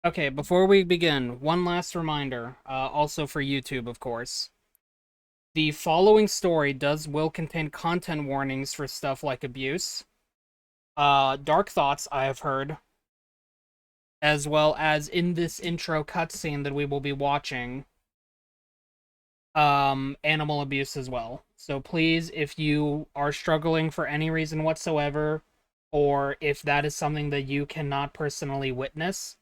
Okay, before we begin, one last reminder, also for YouTube, of course. The following story will contain content warnings for stuff like abuse, dark thoughts, I have heard, as well as in this intro cutscene that we will be watching, animal abuse as well. So please, if you are struggling for any reason whatsoever, or if that is something that you cannot personally witness,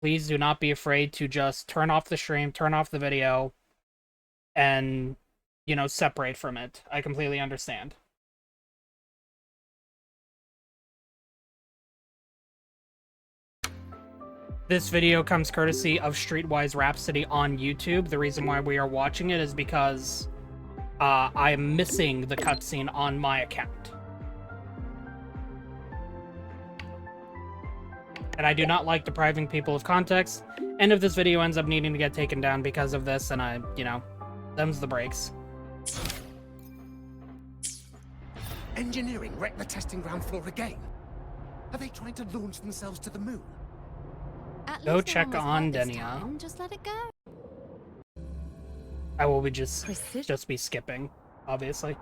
please do not be afraid to just turn off the stream, turn off the video, and, separate from it. I completely understand. This video comes courtesy of Streetwise Rhapsody on YouTube. The reason why we are watching it is because I am missing the cutscene on my account. And I do not like depriving people of context. And if this video ends up needing to get taken down because of this, then them's the breaks. Engineering wrecked the testing ground floor again. Are they trying to launch themselves to the moon? Go check on Denia. Just let it go. I will be just be skipping, obviously.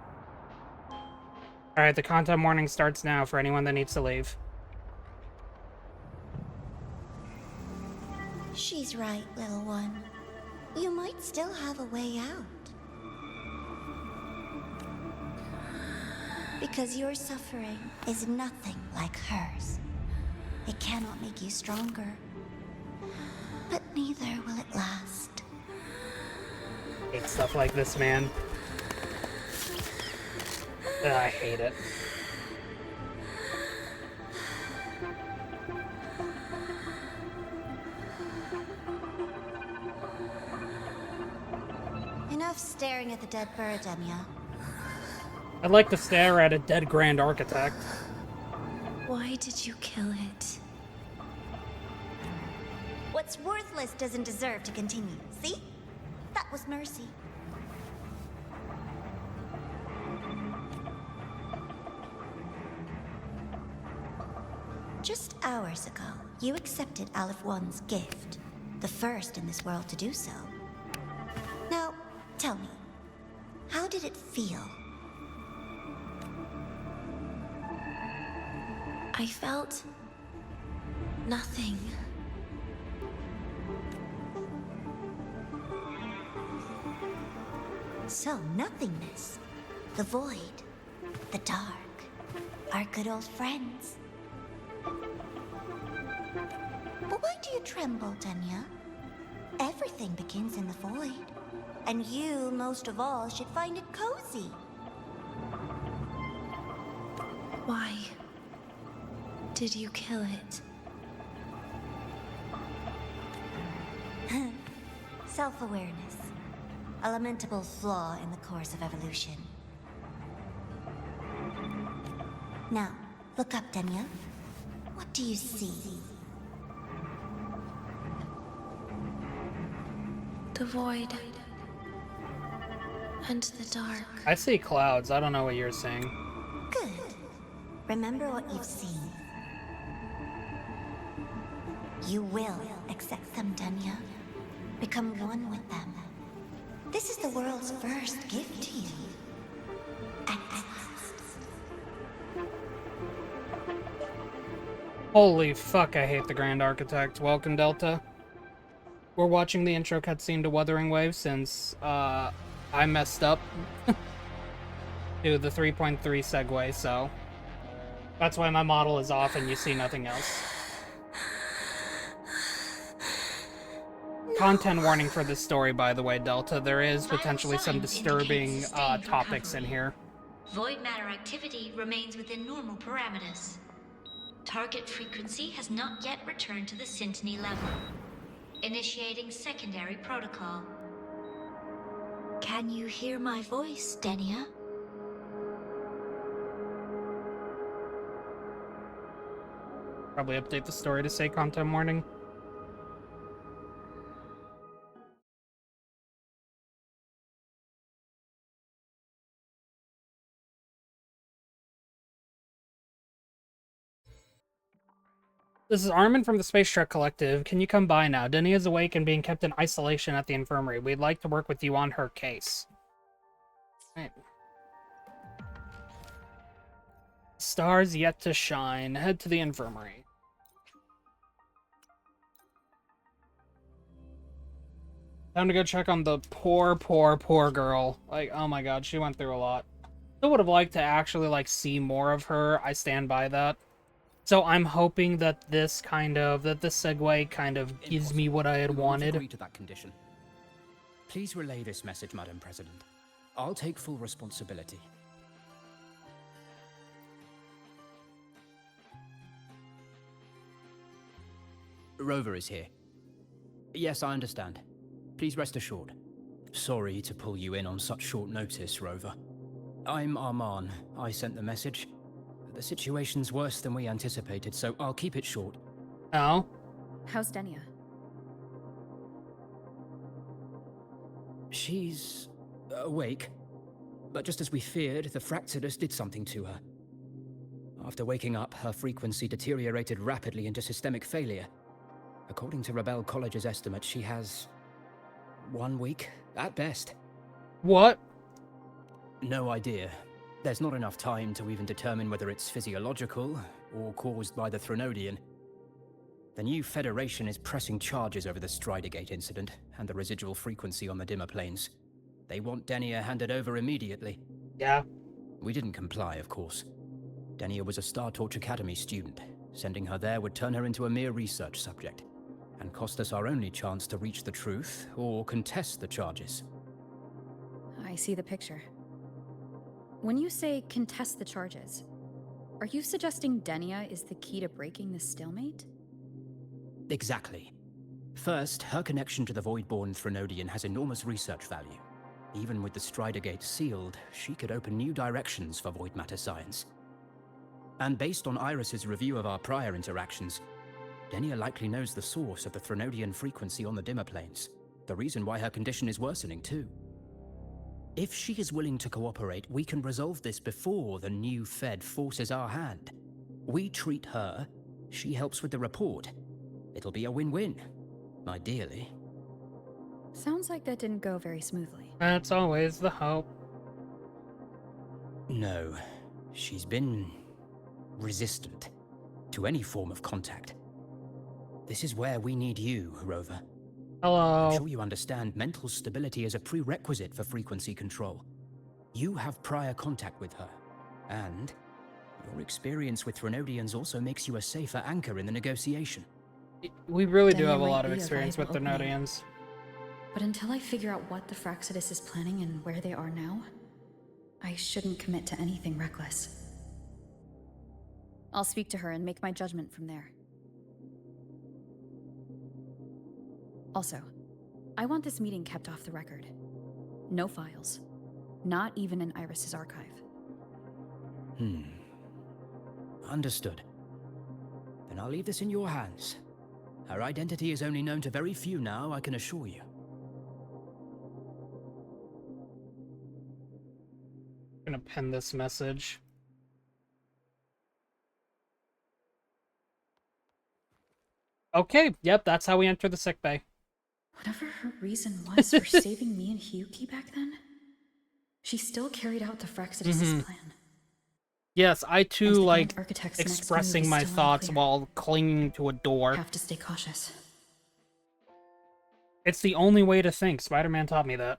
Alright, the content warning starts now for anyone that needs to leave. She's right, little one. You might still have a way out. Because your suffering is nothing like hers. It cannot make you stronger. But neither will it last. I hate stuff like this, man. Ugh, I hate it. Enough staring at the dead bird, Denia. I'd like to stare at a dead Grand Architect. Why did you kill it? What's worthless doesn't deserve to continue. See? That was mercy. Just hours ago, you accepted Aleph One's gift. The first in this world to do so. Now, tell me, how did it feel? I felt nothing. So, nothingness. The void. The dark. Our good old friends. But why do you tremble, Denia? Everything begins in the void. And you, most of all, should find it cozy. Why did you kill it? Self-awareness. A lamentable flaw in the course of evolution. Now, look up, Denia. What do you see? The void. And the dark. I see clouds. I don't know what you're saying. Good. Remember what you've seen. You will accept them, Denia. Become one with them. This is the world's first gift to you. At last. Holy fuck, I hate the Grand Architect. Welcome, Delta. We're watching the intro cutscene to Wuthering Waves since, I messed up to the 3.3 segue, so that's why my model is off and you see nothing else. Content warning for this story, by the way, Delta. There is potentially some disturbing topics in here. Void matter activity remains within normal parameters. Target frequency has not yet returned to the Syntony level. Initiating secondary protocol. Can you hear my voice, Denia? Probably update the story to say content warning. This is Armin from the Space Trek Collective. Can you come by now? Denia is awake and being kept in isolation at the infirmary. We'd like to work with you on her case. Right. Stars yet to shine. Head to the infirmary. Time to go check on the poor girl. Like, oh my god, she went through a lot. Still would have liked to actually, like, see more of her. I stand by that. So I'm hoping that this segue kind of gives me what I had wanted. Agree to that condition. Please relay this message, Madam President. I'll take full responsibility. Rover is here. Yes, I understand. Please rest assured. Sorry to pull you in on such short notice, Rover. I'm Arman. I sent the message. The situation's worse than we anticipated, so I'll keep it short. Oh? How's Denia? She's awake. But just as we feared, the Fractidus did something to her. After waking up, her frequency deteriorated rapidly into systemic failure. According to Rebel College's estimate, she has 1 week, at best. What? No idea. There's not enough time to even determine whether it's physiological or caused by the Threnodian. The new Federation is pressing charges over the Stridergate incident and the residual frequency on the dimmer planes. They want Denia handed over immediately. Yeah. We didn't comply, of course. Denia was a Star Torch Academy student. Sending her there would turn her into a mere research subject, and cost us our only chance to reach the truth or contest the charges. I see the picture. When you say contest the charges, are you suggesting Denia is the key to breaking the stalemate? Exactly. First, her connection to the Voidborn Threnodian has enormous research value. Even with the Stridergate sealed, she could open new directions for void matter science. And based on Iris's review of our prior interactions, Denia likely knows the source of the Threnodian frequency on the dimmer planes. The reason why her condition is worsening, too. If she is willing to cooperate, we can resolve this before the new Fed forces our hand. We treat her, she helps with the report. It'll be a win-win, ideally. Sounds like that didn't go very smoothly. That's always the hope. No, she's been resistant to any form of contact. This is where we need you, Rover. Hello. I'm sure you understand mental stability is a prerequisite for frequency control. You have prior contact with her, and your experience with Threnodians also makes you a safer anchor in the negotiation. We really do Denia have a might lot of be a experience with the viable opening. Nodians. But until I figure out what the Fractidus is planning and where they are now, I shouldn't commit to anything reckless. I'll speak to her and make my judgment from there. Also, I want this meeting kept off the record. No files. Not even in Iris's archive. Understood. Then I'll leave this in your hands. Her identity is only known to very few now, I can assure you. I'm gonna pin this message. Okay, yep, that's how we enter the sickbay. Whatever her reason was for saving me and Hyuki back then, she still carried out the Fractidus' plan. Yes, I too And the like Grand Architect's next expressing move my is still thoughts unclear. while clinging to a door. Have to stay cautious. It's the only way to think. Spider-Man taught me that.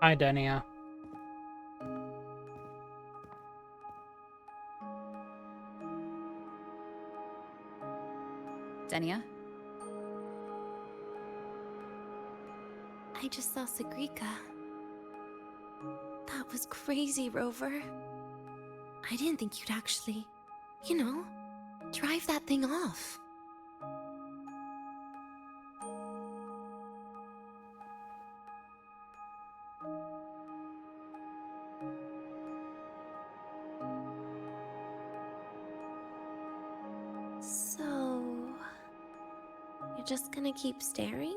Hi, Denia. Denia? I just saw Sagrika. That was crazy, Rover. I didn't think you'd actually, drive that thing off. just gonna keep staring?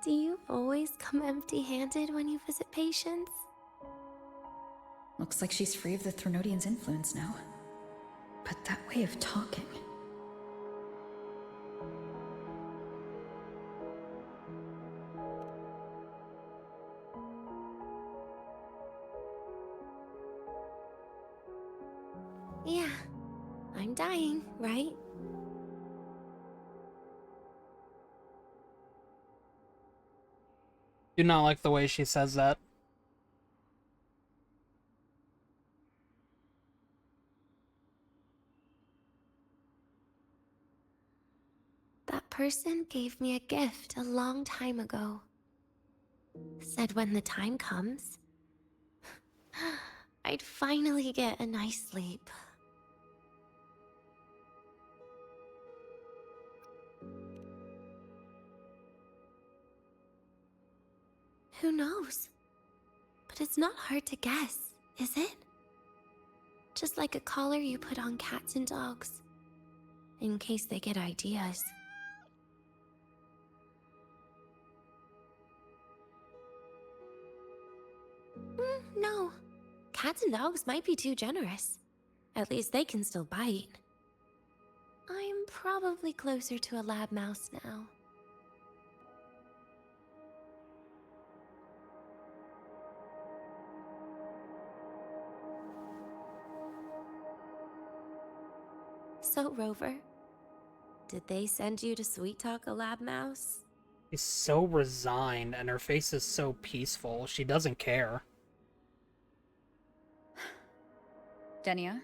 Do you always come empty-handed when you visit patients? Looks like she's free of the Threnodian's influence now. But that way of talking... Yeah, I'm dying, right? Do not like the way she says that. That person gave me a gift a long time ago. Said when the time comes, I'd finally get a nice sleep. Who knows? But it's not hard to guess, is it? Just like a collar you put on cats and dogs, in case they get ideas. No. Cats and dogs might be too generous. At least they can still bite. I'm probably closer to a lab mouse now. So, Rover, did they send you to sweet talk a lab mouse? She's so resigned, and her face is so peaceful. She doesn't care. Denia,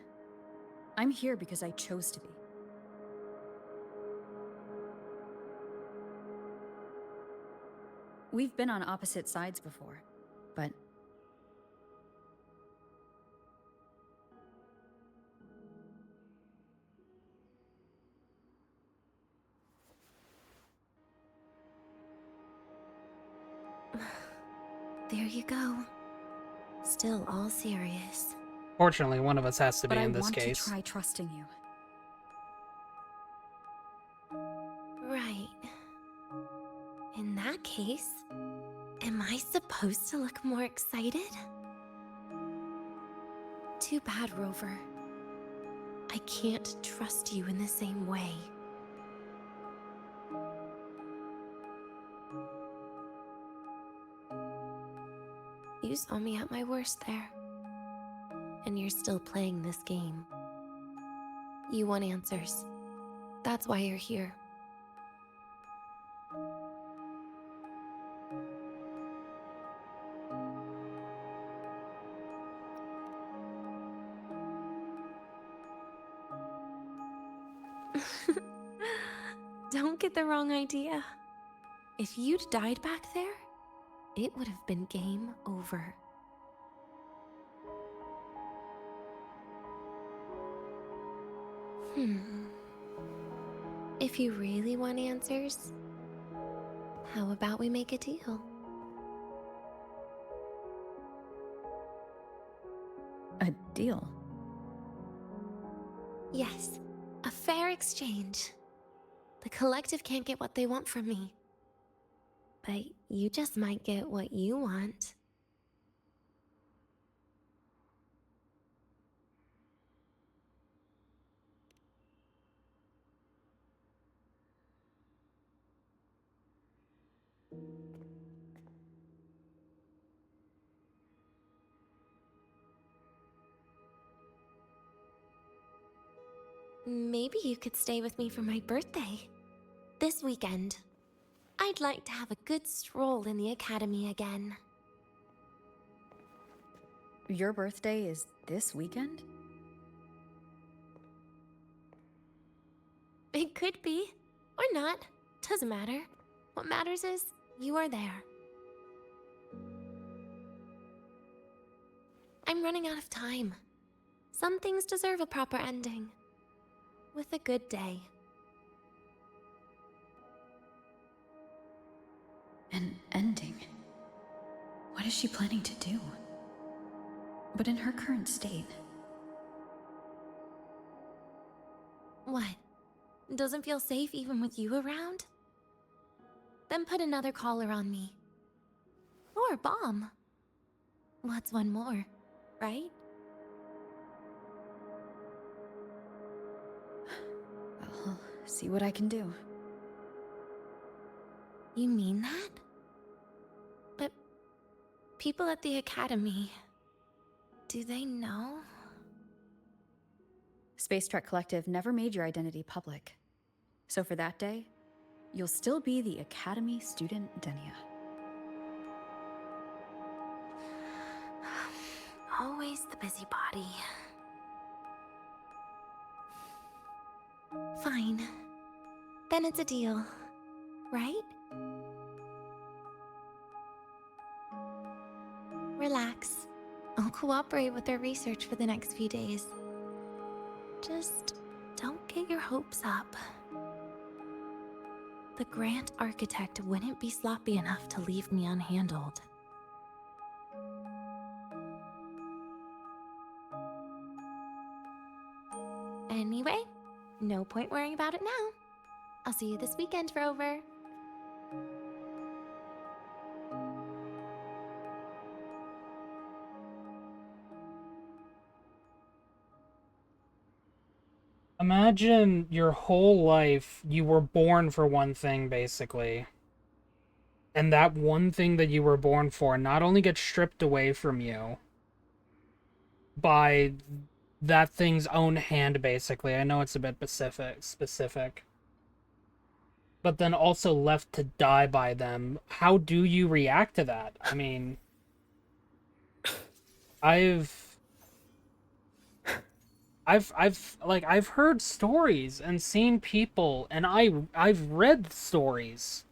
I'm here because I chose to be. We've been on opposite sides before, but... There you go. Still all serious. Fortunately, one of us has to be But I in this want case. to try trusting you. Right. In that case, am I supposed to look more excited? Too bad, Rover. I can't trust you in the same way. You saw me at my worst there. And you're still playing this game. You want answers. That's why you're here. Don't get the wrong idea. If you'd died back there, it would have been game over. If you really want answers, how about we make a deal? A deal? Yes, a fair exchange. The collective can't get what they want from me. But you just might get what you want. Maybe you could stay with me for my birthday. This weekend. I'd like to have a good stroll in the academy again. Your birthday is this weekend? It could be, or not. Doesn't matter. What matters is you are there. I'm running out of time. Some things deserve a proper ending. With a good day. An ending? What is she planning to do? But in her current state... What? Doesn't feel safe even with you around? Then put another collar on me. Or a bomb. What's one more, right? I'll see what I can do. You mean that? But people at the academy, do they know? Space Trek Collective never made your identity public. So for that day, you'll still be the Academy student Denia. Always the busybody. Fine. Then it's a deal, right? Relax. I'll cooperate with their research for the next few days. Just don't get your hopes up. The Grant Architect wouldn't be sloppy enough to leave me unhandled. Anyway, no point worrying about it now. I'll see you this weekend, Rover. Imagine your whole life you were born for one thing, basically. And that one thing that you were born for not only gets stripped away from you by that thing's own hand, basically. I know it's a bit specific. But then also left to die by them. How do you react to that? I mean, I've heard stories and seen people, and I've read stories.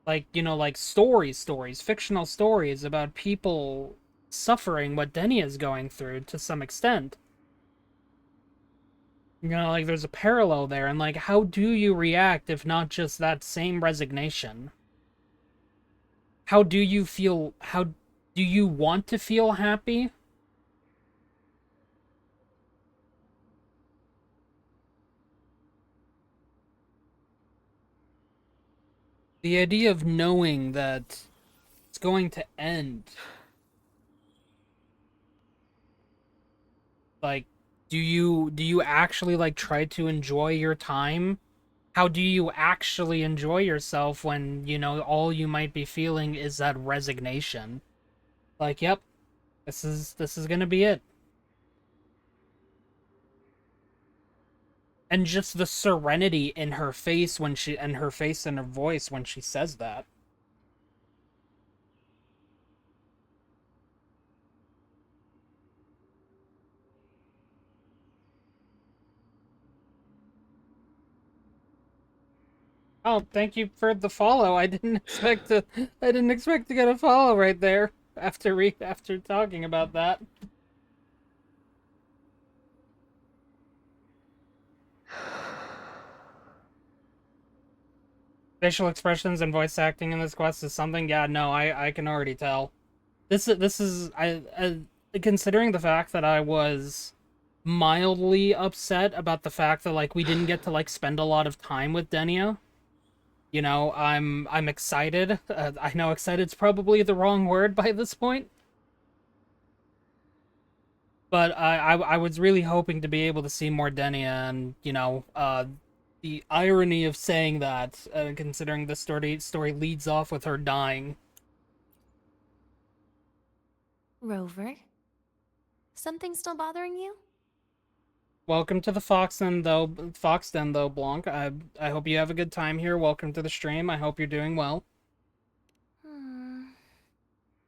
Like, you know, like stories, fictional stories about people suffering what Denia is going through to some extent. You know, like, there's a parallel there, and, like, how do you react if not just that same resignation? How do you feel? How do you want to feel happy? The idea of knowing that it's going to end. Like, do you actually, like, try to enjoy your time? How do you actually enjoy yourself when, you know, all you might be feeling is that resignation? Like, yep, this is gonna be it. And just the serenity in her face when she, and her face and her voice when she says that. Oh, thank you for the follow. I didn't expect to get a follow right there after talking about that. Facial expressions and voice acting in this quest is something. Yeah, no, I can already tell. This is I considering the fact that I was mildly upset about the fact that, like, we didn't get to, like, spend a lot of time with Denia. You know, I'm excited. I know excited's probably the wrong word by this point, but I was really hoping to be able to see more Denia, and, you know, the irony of saying that, considering the story leads off with her dying. Rover? Something still bothering you? Welcome to the Foxden, though, Blanc. I hope you have a good time here. Welcome to the stream. I hope you're doing well.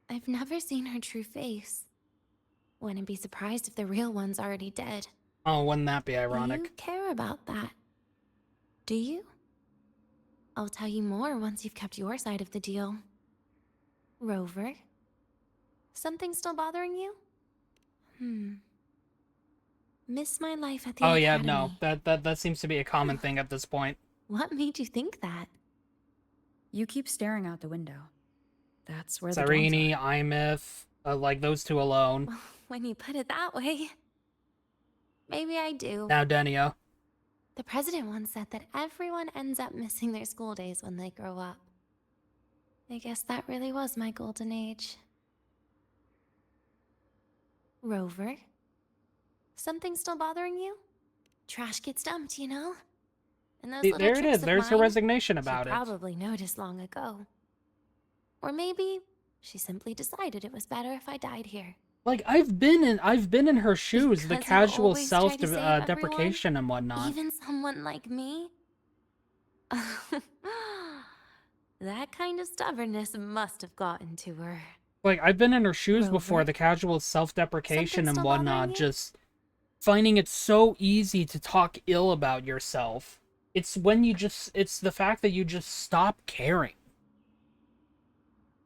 I've never seen her true face. Wouldn't be surprised if the real one's already dead. Oh, wouldn't that be Do ironic? you care about that? Do you? I'll tell you more once you've kept your side of the deal. Rover? Something still bothering you? Miss my life at the Oh academy. yeah, no. That seems to be a common thing at this point. What made you think that? You keep staring out the window. That's where Cyrene, the dawns Imyth, like those two alone. When you put it that way. Maybe I do. Now Denia. The president once said that everyone ends up missing their school days when they grow up. I guess that really was my golden age. Rover? Something still bothering you? Trash gets dumped, you know? And those little There it tricks is. of There's her mine, resignation she about it. probably noticed long ago. Or maybe she simply decided it was better if I died here. Like, I've been in her shoes, the Because you casual always try to save everyone, deprecation and whatnot. even someone like me? That kind of stubbornness must have gotten to her. Like, I've been in her shoes before, Rover? the casual self-deprecation Something and still whatnot, bothering you? just finding it so easy to talk ill about yourself. It's the fact that you just stop caring.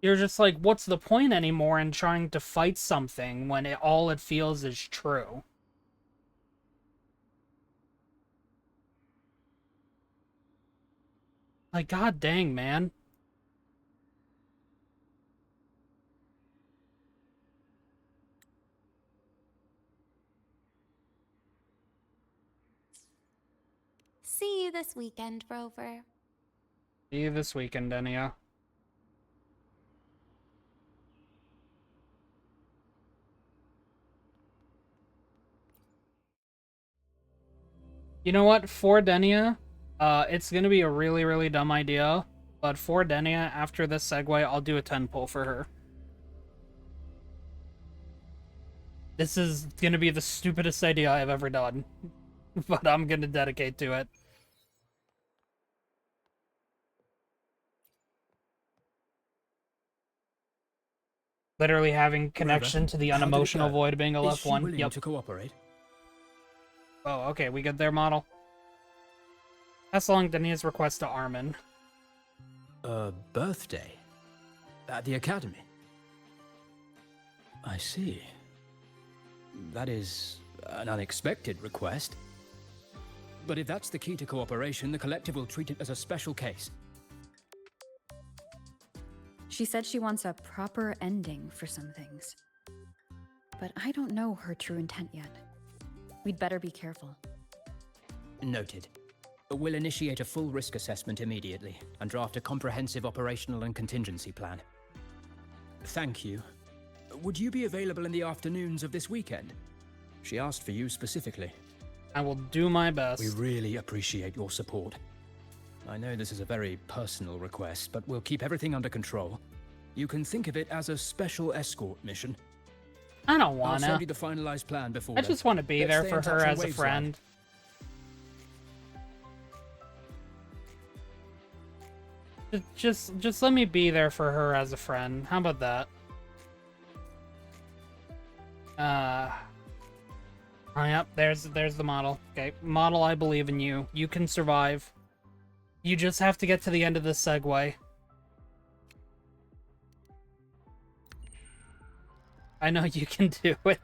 You're just like, what's the point anymore in trying to fight something when all it feels is true? Like, god dang, man. See you this weekend, Rover. See you this weekend, Denia. You know what? For Denia, it's gonna be a really, really dumb idea, but for Denia, after this segue, I'll do a 10 pull for her. This is gonna be the stupidest idea I've ever done, but I'm gonna dedicate to it. Literally having connection to the how did it unemotional go? void being a Is left she one. willing Yep. to cooperate? Oh, okay, we get their model. Pass along Denia's request to Armin. A birthday? At the academy? I see. That is an unexpected request. But if that's the key to cooperation, the collective will treat it as a special case. She said she wants a proper ending for some things. But I don't know her true intent yet. We'd better be careful. Noted. We'll initiate a full risk assessment immediately and draft a comprehensive operational and contingency plan. Thank you. Would you be available in the afternoons of this weekend? She asked for you specifically. I will do my best. We really appreciate your support. I know this is a very personal request, but we'll keep everything under control. You can think of it as a special escort mission. I don't I'll wanna. send you the finalized plan before I then. just want to be Let's there stay for in touch her on as a Waves friend. Just let me be there for her as a friend. How about that? Oh, yep, there's the model. Okay, model, I believe in you. You can survive. You just have to get to the end of this segue. I know you can do it.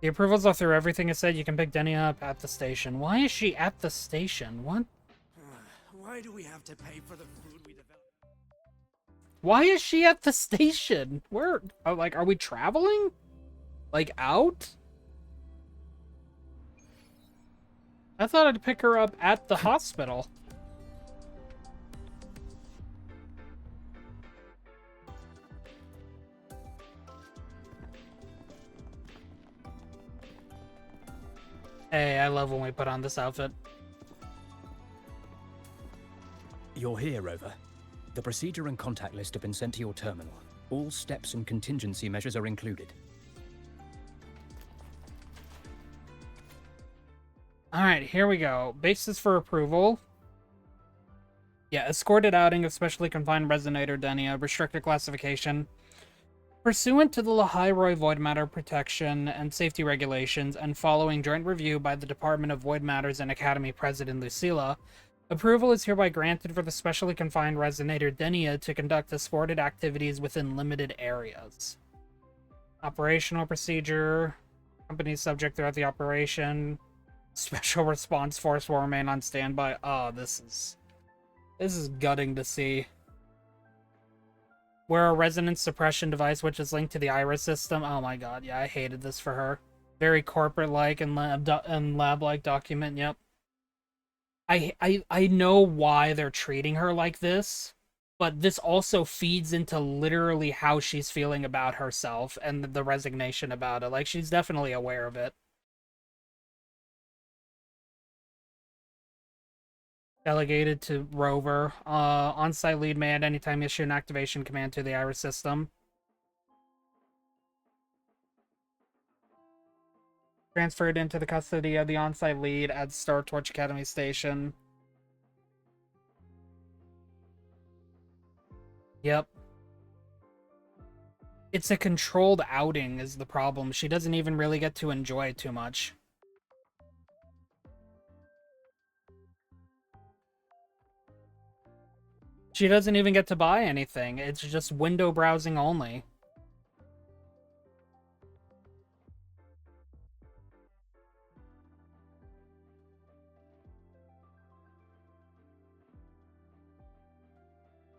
The approvals are through. Everything is said. You can pick Denia up at the station. Why is she at the station? What? Why do we have to pay for the food we develop? Why is she at the station? Where? Oh, like, are we traveling? Like, out? I thought I'd pick her up at the hospital. Hey, I love when we put on this outfit. You're here, Rover. The procedure and contact list have been sent to your terminal. All steps and contingency measures are included. Alright, here we go. Basis for approval. Yeah, escorted outing of specially confined resonator Denia, restricted classification. Pursuant to the Lahairoi Void Matter Protection and Safety Regulations, and following joint review by the Department of Void Matters and Academy President Lucilla, approval is hereby granted for the specially confined resonator Denia to conduct escorted activities within limited areas. Operational procedure. Company subject throughout the operation. Special Response Force will remain on standby. Oh, this is gutting to see. Wear a resonance suppression device which is linked to the iris system. Oh my god, yeah, I hated this for her. Very corporate-like and lab-like document, yep. I know why they're treating her like this, but this also feeds into literally how she's feeling about herself and the resignation about it. Like, she's definitely aware of it. Delegated to Rover. On-site lead may at any time issue an activation command to the iris system. Transferred into the custody of the on-site lead at Star Torch Academy Station. Yep. It's a controlled outing is the problem. She doesn't even really get to enjoy it too much. She doesn't even get to buy anything. It's just window browsing only.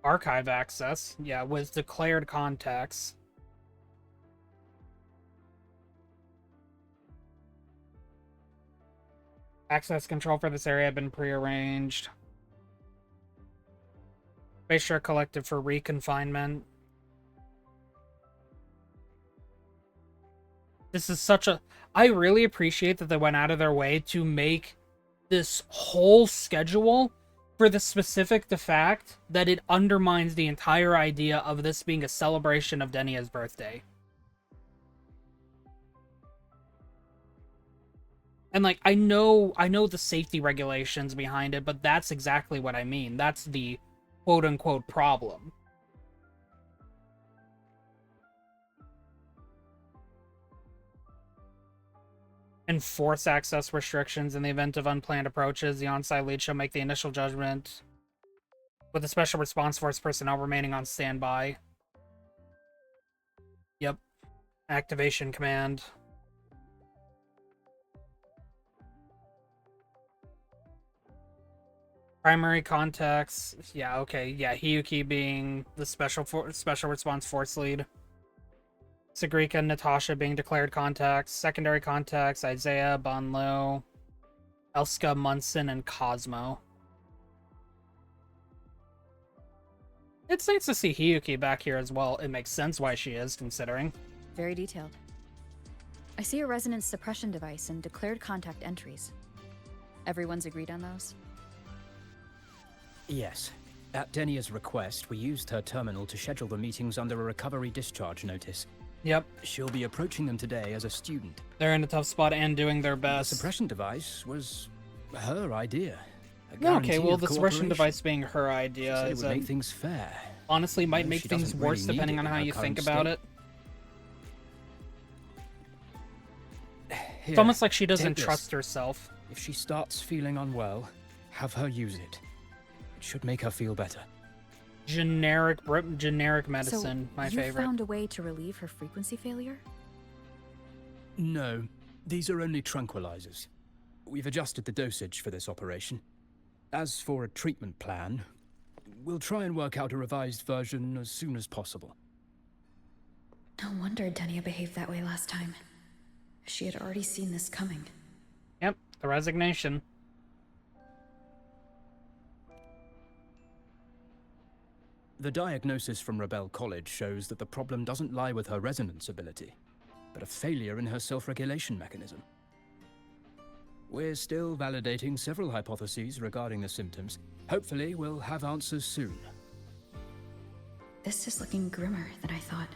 Archive access. Yeah, with declared contacts. Access control for this area have been prearranged. Spaceship collected for reconfinement. This is such a... I really appreciate that they went out of their way to make this whole schedule for the specific fact that it undermines the entire idea of this being a celebration of Denia's birthday. And, like, I know the safety regulations behind it, but that's exactly what I mean. That's the quote-unquote problem. Enforce access restrictions in the event of unplanned approaches. The on-site lead shall make the initial judgment, with the Special Response Force personnel remaining on standby. Yep. Activation command. Primary contacts. Yeah, okay. Yeah, Hiyuki being the Special Response Force lead. Sagrika and Natasha being declared contacts. Secondary contacts, Isaiah, Bonlo, Elska, Munson, and Cosmo. It's nice to see Hiyuki back here as well. It makes sense why she is, considering. Very detailed. I see a resonance suppression device and declared contact entries. Everyone's agreed on those? Yes. At Denia's request, we used her terminal to schedule the meetings under a recovery discharge notice. Yep. She'll be approaching them today as a student. They're in a tough spot and doing their The best. suppression device was her idea. Okay, well, the suppression device being her idea it is would make things fair. honestly might Though make she things doesn't worse really need depending it on in how her you think current about state. it. Here, It's almost like she doesn't take this. trust herself. If she starts feeling unwell, have her use it. It should make her feel better. Generic medicine, So, my you favorite. found a way to relieve her frequency failure? No, these are only tranquilizers. We've adjusted the dosage for this operation. As for a treatment plan, we'll try and work out a revised version as soon as possible. No wonder Denia behaved that way last time. She had already seen this coming. Yep, the resignation. The diagnosis from Rebel College shows that the problem doesn't lie with her resonance ability, but a failure in her self-regulation mechanism. We're still validating several hypotheses regarding the symptoms. Hopefully, we'll have answers soon. This is looking grimmer than I thought.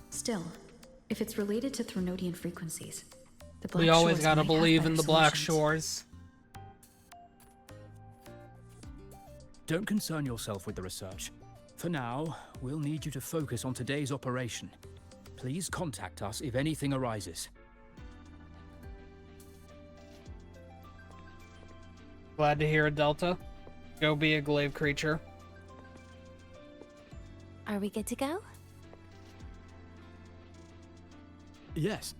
Still, if it's related to Threnodian frequencies, the Black We always Shores gotta might have believe in better the Black solutions. Shores. Don't concern yourself with the research. For now, we'll need you to focus on today's operation. Please contact us if anything arises. Glad to hear it, Delta. Go be a glaive creature. Are we good to go? Yes.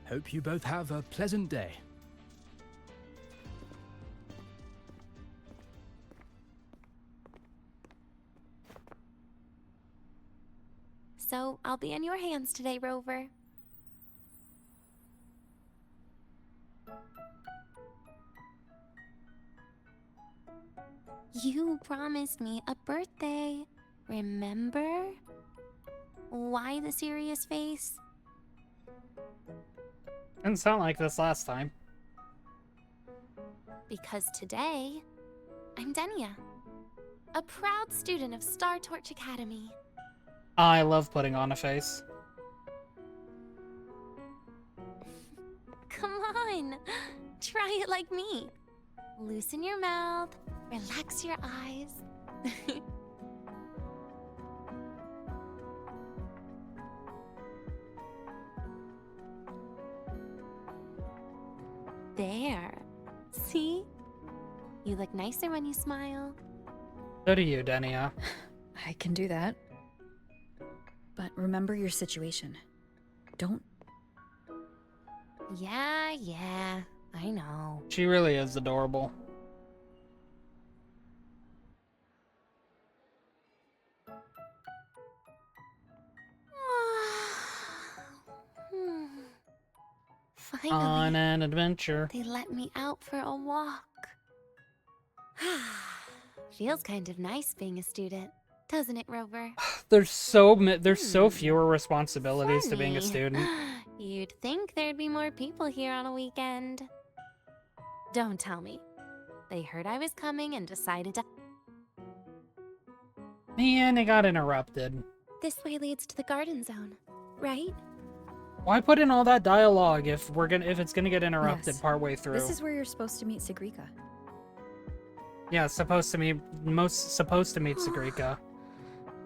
Hope you both have a pleasant day. so I'll be in your hands today, Rover. You promised me a birthday, remember? Why the serious face? Didn't sound like this last time. Because today, I'm Denia, a proud student of Star Torch Academy. I love putting on a face. Come on, try it like me. Loosen your mouth, relax your eyes. There. See? You look nicer when you smile. So do you, Denia. I can do that. But remember your situation. Don't. Yeah, I know. She really is adorable. Finally, On an adventure. they let me out for a walk. Feels kind of nice being a student, doesn't it, Rover? There's so fewer responsibilities to being a Funny. student. You'd think there'd be more people here on a weekend. Don't tell me. They heard I was coming and decided to... And it got interrupted. This way leads to the garden zone, right? Why put in all that dialogue if it's gonna get interrupted Yes. partway through? This is where you're supposed to meet Sigrika. Yeah, supposed to meet Sigrika.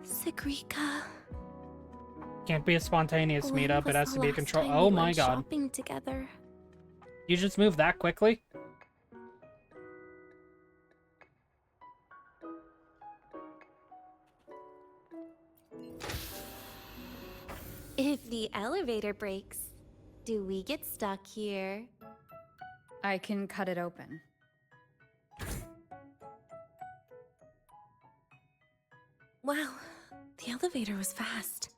Sigrika. Can't be a spontaneous When meetup. It was has the to be a last control. time Oh we my went god! shopping together? You just moved that quickly? If the elevator breaks, do we get stuck here? I can cut it open. Wow, the elevator was fast.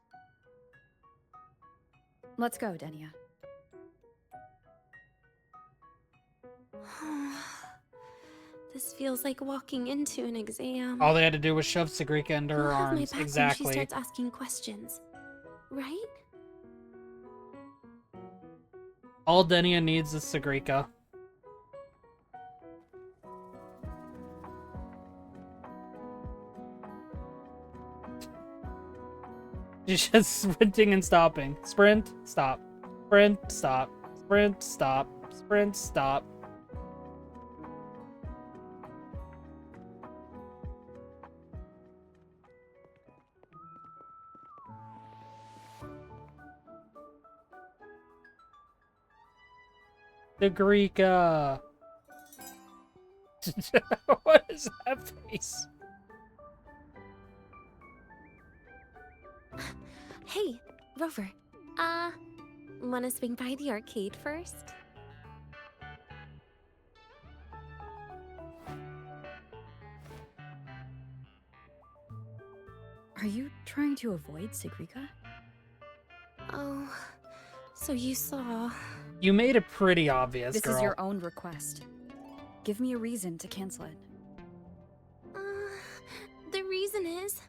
Let's go, Denia. This feels like walking into an exam. All they had to do was shove Sigrika into her I'll have my arms. back when she Exactly. starts asking questions, right? All Denia needs is Sigrika. She's just sprinting and stopping. Sprint, stop. Sprint, stop. Sprint, stop. Sprint, stop. Sigrika. What is that face? Hey, Rover. Wanna swing by the arcade first? Are you trying to avoid Sigrika? Oh, so you saw... You made it pretty obvious, This girl. is your own request. Give me a reason to cancel it. The reason is...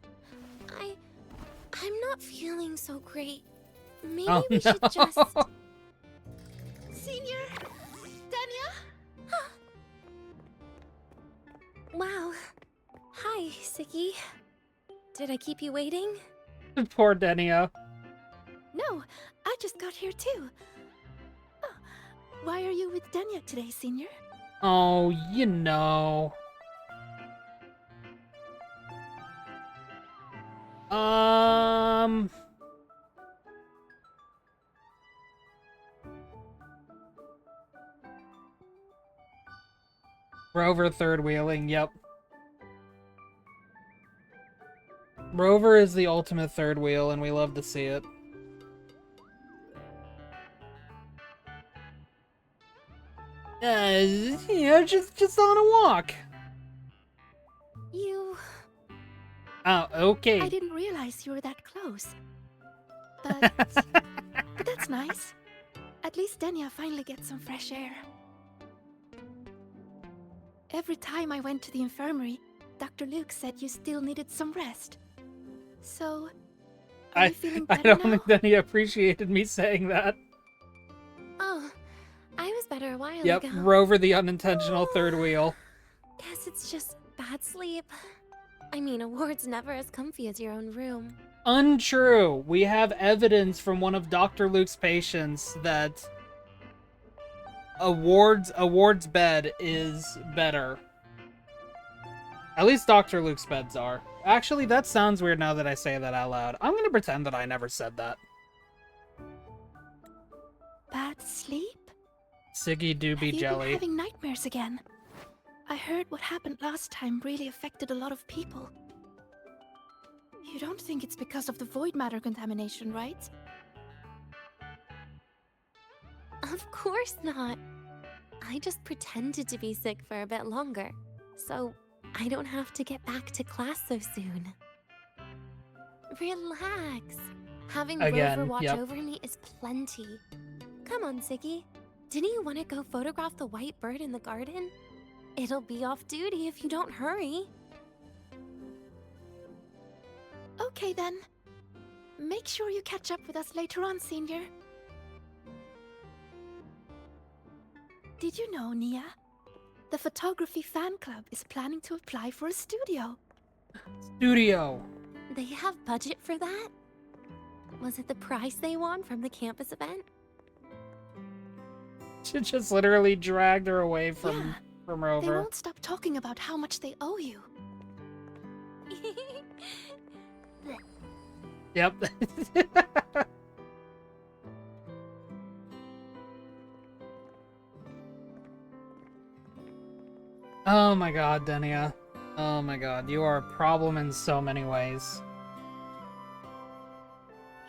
I'm not feeling so great. Maybe Oh, we should no. just... Senior? Denia? Wow. Hi, Siggy. Did I keep you waiting? Poor Denia. No, I just got here too. Oh, why are you with Denia today, Senior? Oh, you know. Rover third wheeling, yep. Rover is the ultimate third wheel, and we love to see it. Just on a walk. You... Oh, okay. I didn't realize you were that close. but that's nice. At least Denia finally gets some fresh air. Every time I went to the infirmary, Dr. Luke said you still needed some rest. So, are you feeling I better don't now? think that he appreciated me saying that. Oh, I was better a while Yep, ago. Rover the unintentional third wheel. Guess it's just bad sleep. I mean, a ward's never as comfy as your own room. Untrue. We have evidence from one of Dr. Luke's patients that a ward's bed is better. At least Dr. Luke's beds are. Actually, that sounds weird now that I say that out loud. I'm gonna pretend that I never said that. Bad sleep? Siggy Doobie Have you been Jelly. having nightmares again? I heard what happened last time really affected a lot of people. You don't think it's because of the void matter contamination, right? Of course not. I just pretended to be sick for a bit longer, so I don't have to get back to class so soon. Relax. Having Again, Rover watch yep. over me is plenty. Come on, Siggy. Didn't you want to go photograph the white bird in the garden? It'll be off duty if you don't hurry. Okay then. Make sure you catch up with us later on, Senior. Did you know, Nia? The photography fan club is planning to apply for a studio. Studio. They have budget for that? Was it the price they won from the campus event? She just literally dragged her away from Yeah, They Rover. won't stop talking about how much they owe you. Yep. Oh my god, Denia. Oh my god, you are a problem in so many ways.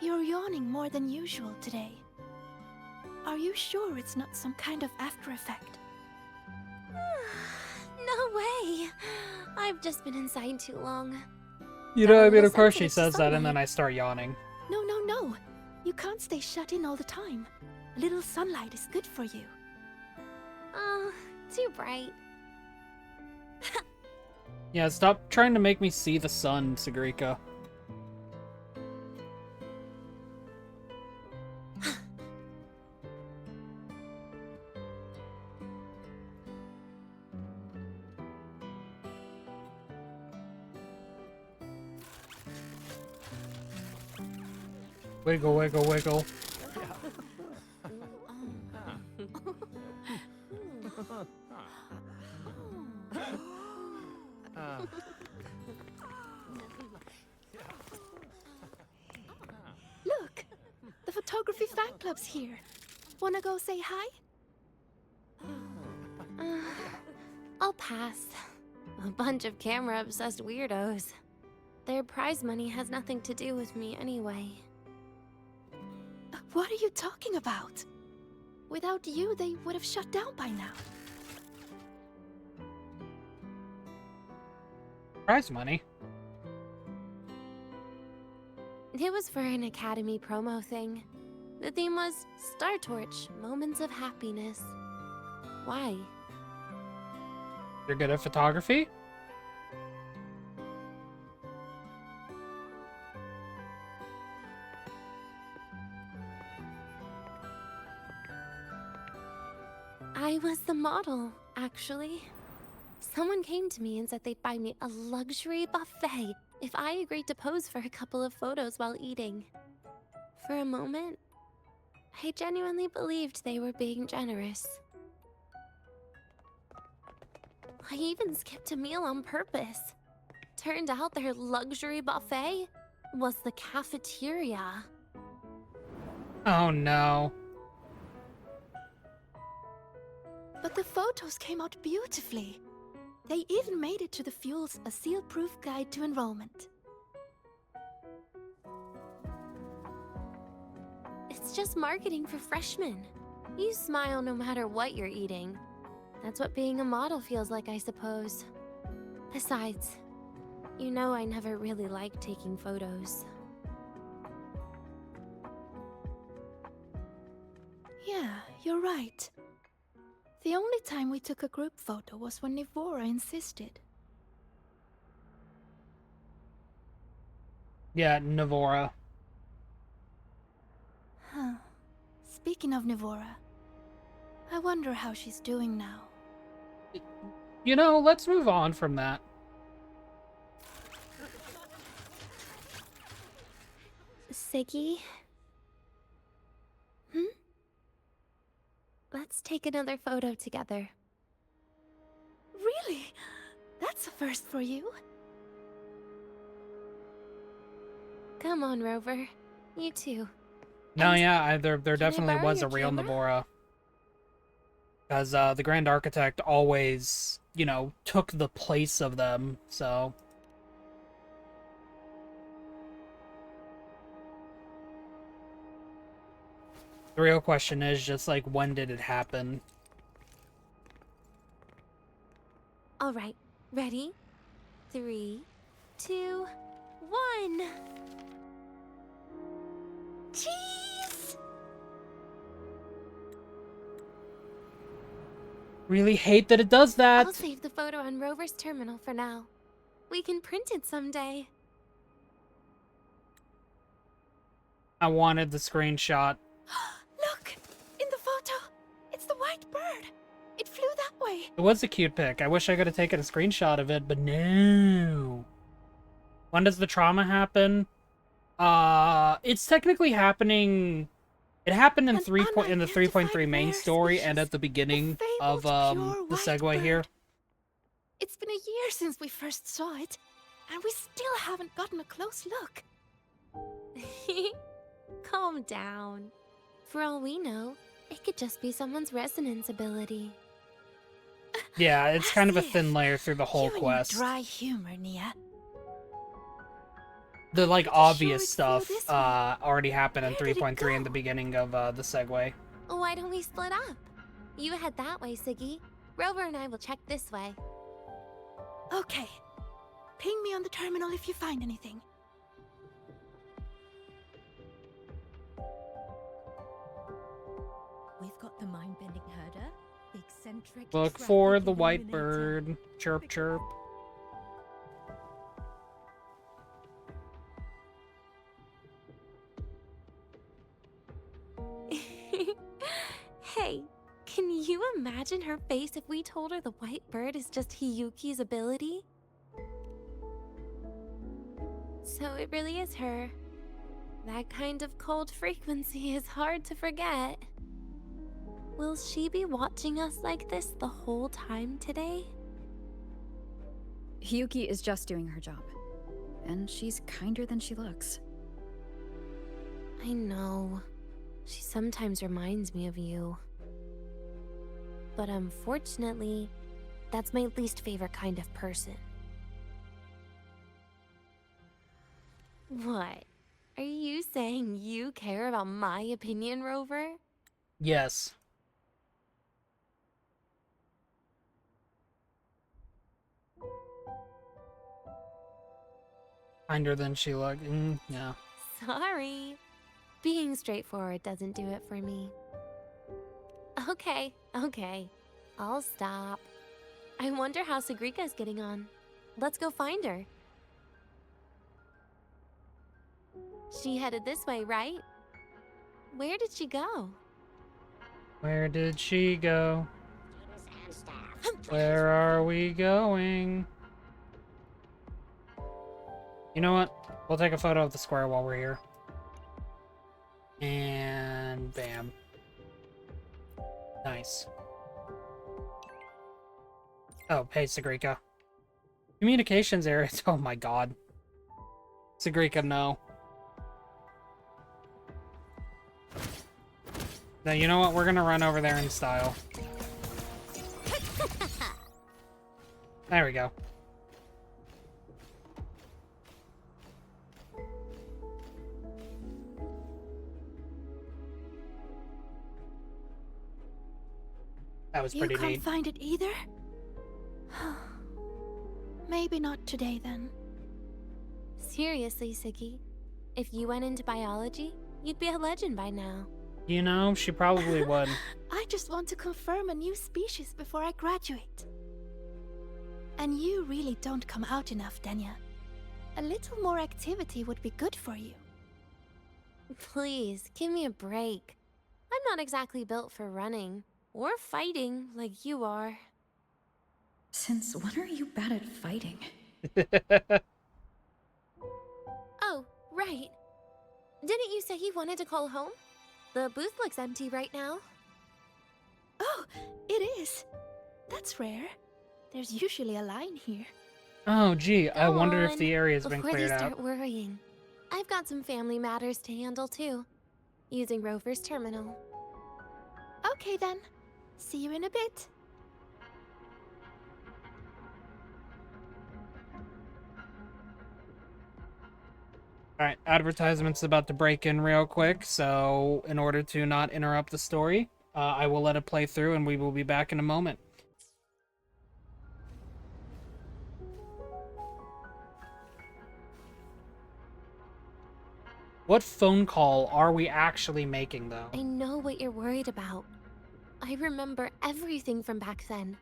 You're yawning more than usual today. Are you sure it's not some kind of after effect? No way! I've just been inside too long. You know, I mean, little of course she sensitive to says that, and sunlight. then I start yawning. No, no, no. You can't stay shut in all the time. A little sunlight is good for you. Oh, too bright. Yeah, stop trying to make me see the sun, Sagrika. Wiggle, wiggle, wiggle. Look! The photography fan club's here. Wanna go say hi? I'll pass. A bunch of camera-obsessed weirdos. Their prize money has nothing to do with me anyway. What are you talking about? Without you, they would have shut down by now. Prize money. It was for an Academy promo thing. The theme was Star Torch, Moments of Happiness. Why? You're good at photography? I was the model, actually. Someone came to me and said they'd buy me a luxury buffet if I agreed to pose for a couple of photos while eating. For a moment, I genuinely believed they were being generous. I even skipped a meal on purpose. Turned out their luxury buffet was the cafeteria. Oh no. But the photos came out beautifully. They even made it to the Fuel's A Seal-Proof Guide to Enrollment. It's just marketing for freshmen. You smile no matter what you're eating. That's what being a model feels like, I suppose. Besides, you know I never really liked taking photos. you're right. The only time we took a group photo was when Nivora insisted. Yeah, Navora. Huh. Speaking of Nivora, I wonder how she's doing now. You know, let's move on from that. Segue? Let's take another photo together. Really? That's a first for you. Come on, Rover. You too. No, And yeah, there can I definitely borrow was your a real camera? Navora. Because the Grand Architect always, you know, took the place of them, so... The real question is just, like, when did it happen? All right, ready? 3, 2, 1. Cheese! Really hate that it does that! I'll save the photo on Rover's terminal for now. We can print it someday. I wanted the screenshot. Look! In the photo! It's the white bird! It flew that way! It was a cute pic. I wish I could have taken a screenshot of it, but no. When does the trauma happen? It's technically happening... It happened in An the 3.3 main rare story and species, at the beginning a of fabled pure the white Segue here. bird. It's been a year since we first saw it, and we still haven't gotten a close look. Calm down. For all we know, it could just be someone's resonance ability. Yeah, it's As kind of a if. thin layer through the whole You and your quest. dry humor, Nia. The, like, pretty sure obvious it flew stuff, this way. already happened in Where did it 3.3 in the go? beginning of, the Segue. Why don't we split up? You head that way, Siggy. Rover and I will check this way. Okay. Ping me on the terminal if you find anything. We've got the mind-bending herder, the eccentric Look traffic for the white illuminator. bird. Chirp, chirp. Hey, can you imagine her face if we told her the white bird is just Hiyuki's ability? So it really is her. That kind of cold frequency is hard to forget. Will she be watching us like this the whole time today? Hiyuki is just doing her job. And she's kinder than she looks. I know. She sometimes reminds me of you. But unfortunately, that's my least favorite kind of person. What? Are you saying you care about my opinion, Rover? Yes. Kinder than she looked. Yeah. Sorry. Being straightforward doesn't do it for me. Okay. I'll stop. I wonder how Sagrika's getting on. Let's go find her. She headed this way, right? Where did she go? Where did she go? Where are we going? You know what? We'll take a photo of the square while we're here. And bam. Nice. Oh, hey, Sagrika. Communications area. Oh my god. Sagrika, no. Now, you know what? We're gonna run over there in style. There we go. That was pretty You can't neat. find it either? Maybe not today then. Seriously, Siggy. If you went into biology, you'd be a legend by now. You know, she probably would. I just want to confirm a new species before I graduate. And you really don't come out enough, Denia. A little more activity would be good for you. Please, give me a break. I'm not exactly built for running or fighting like you are. Since when are you bad at fighting? Oh, right. Didn't you say you wanted to call home? The booth looks empty right now. Oh, it is. That's rare. There's usually a line here. Oh, gee, I Go wonder if on, the area's been before cleared they start out. worrying. I've got some family matters to handle too, using Rover's terminal. Okay then. See you in a bit. Alright, advertisement's about to break in real quick, so in order to not interrupt the story, I will let it play through and we will be back in a moment. What phone call are we actually making, though? I know what you're worried about. I remember everything from back then.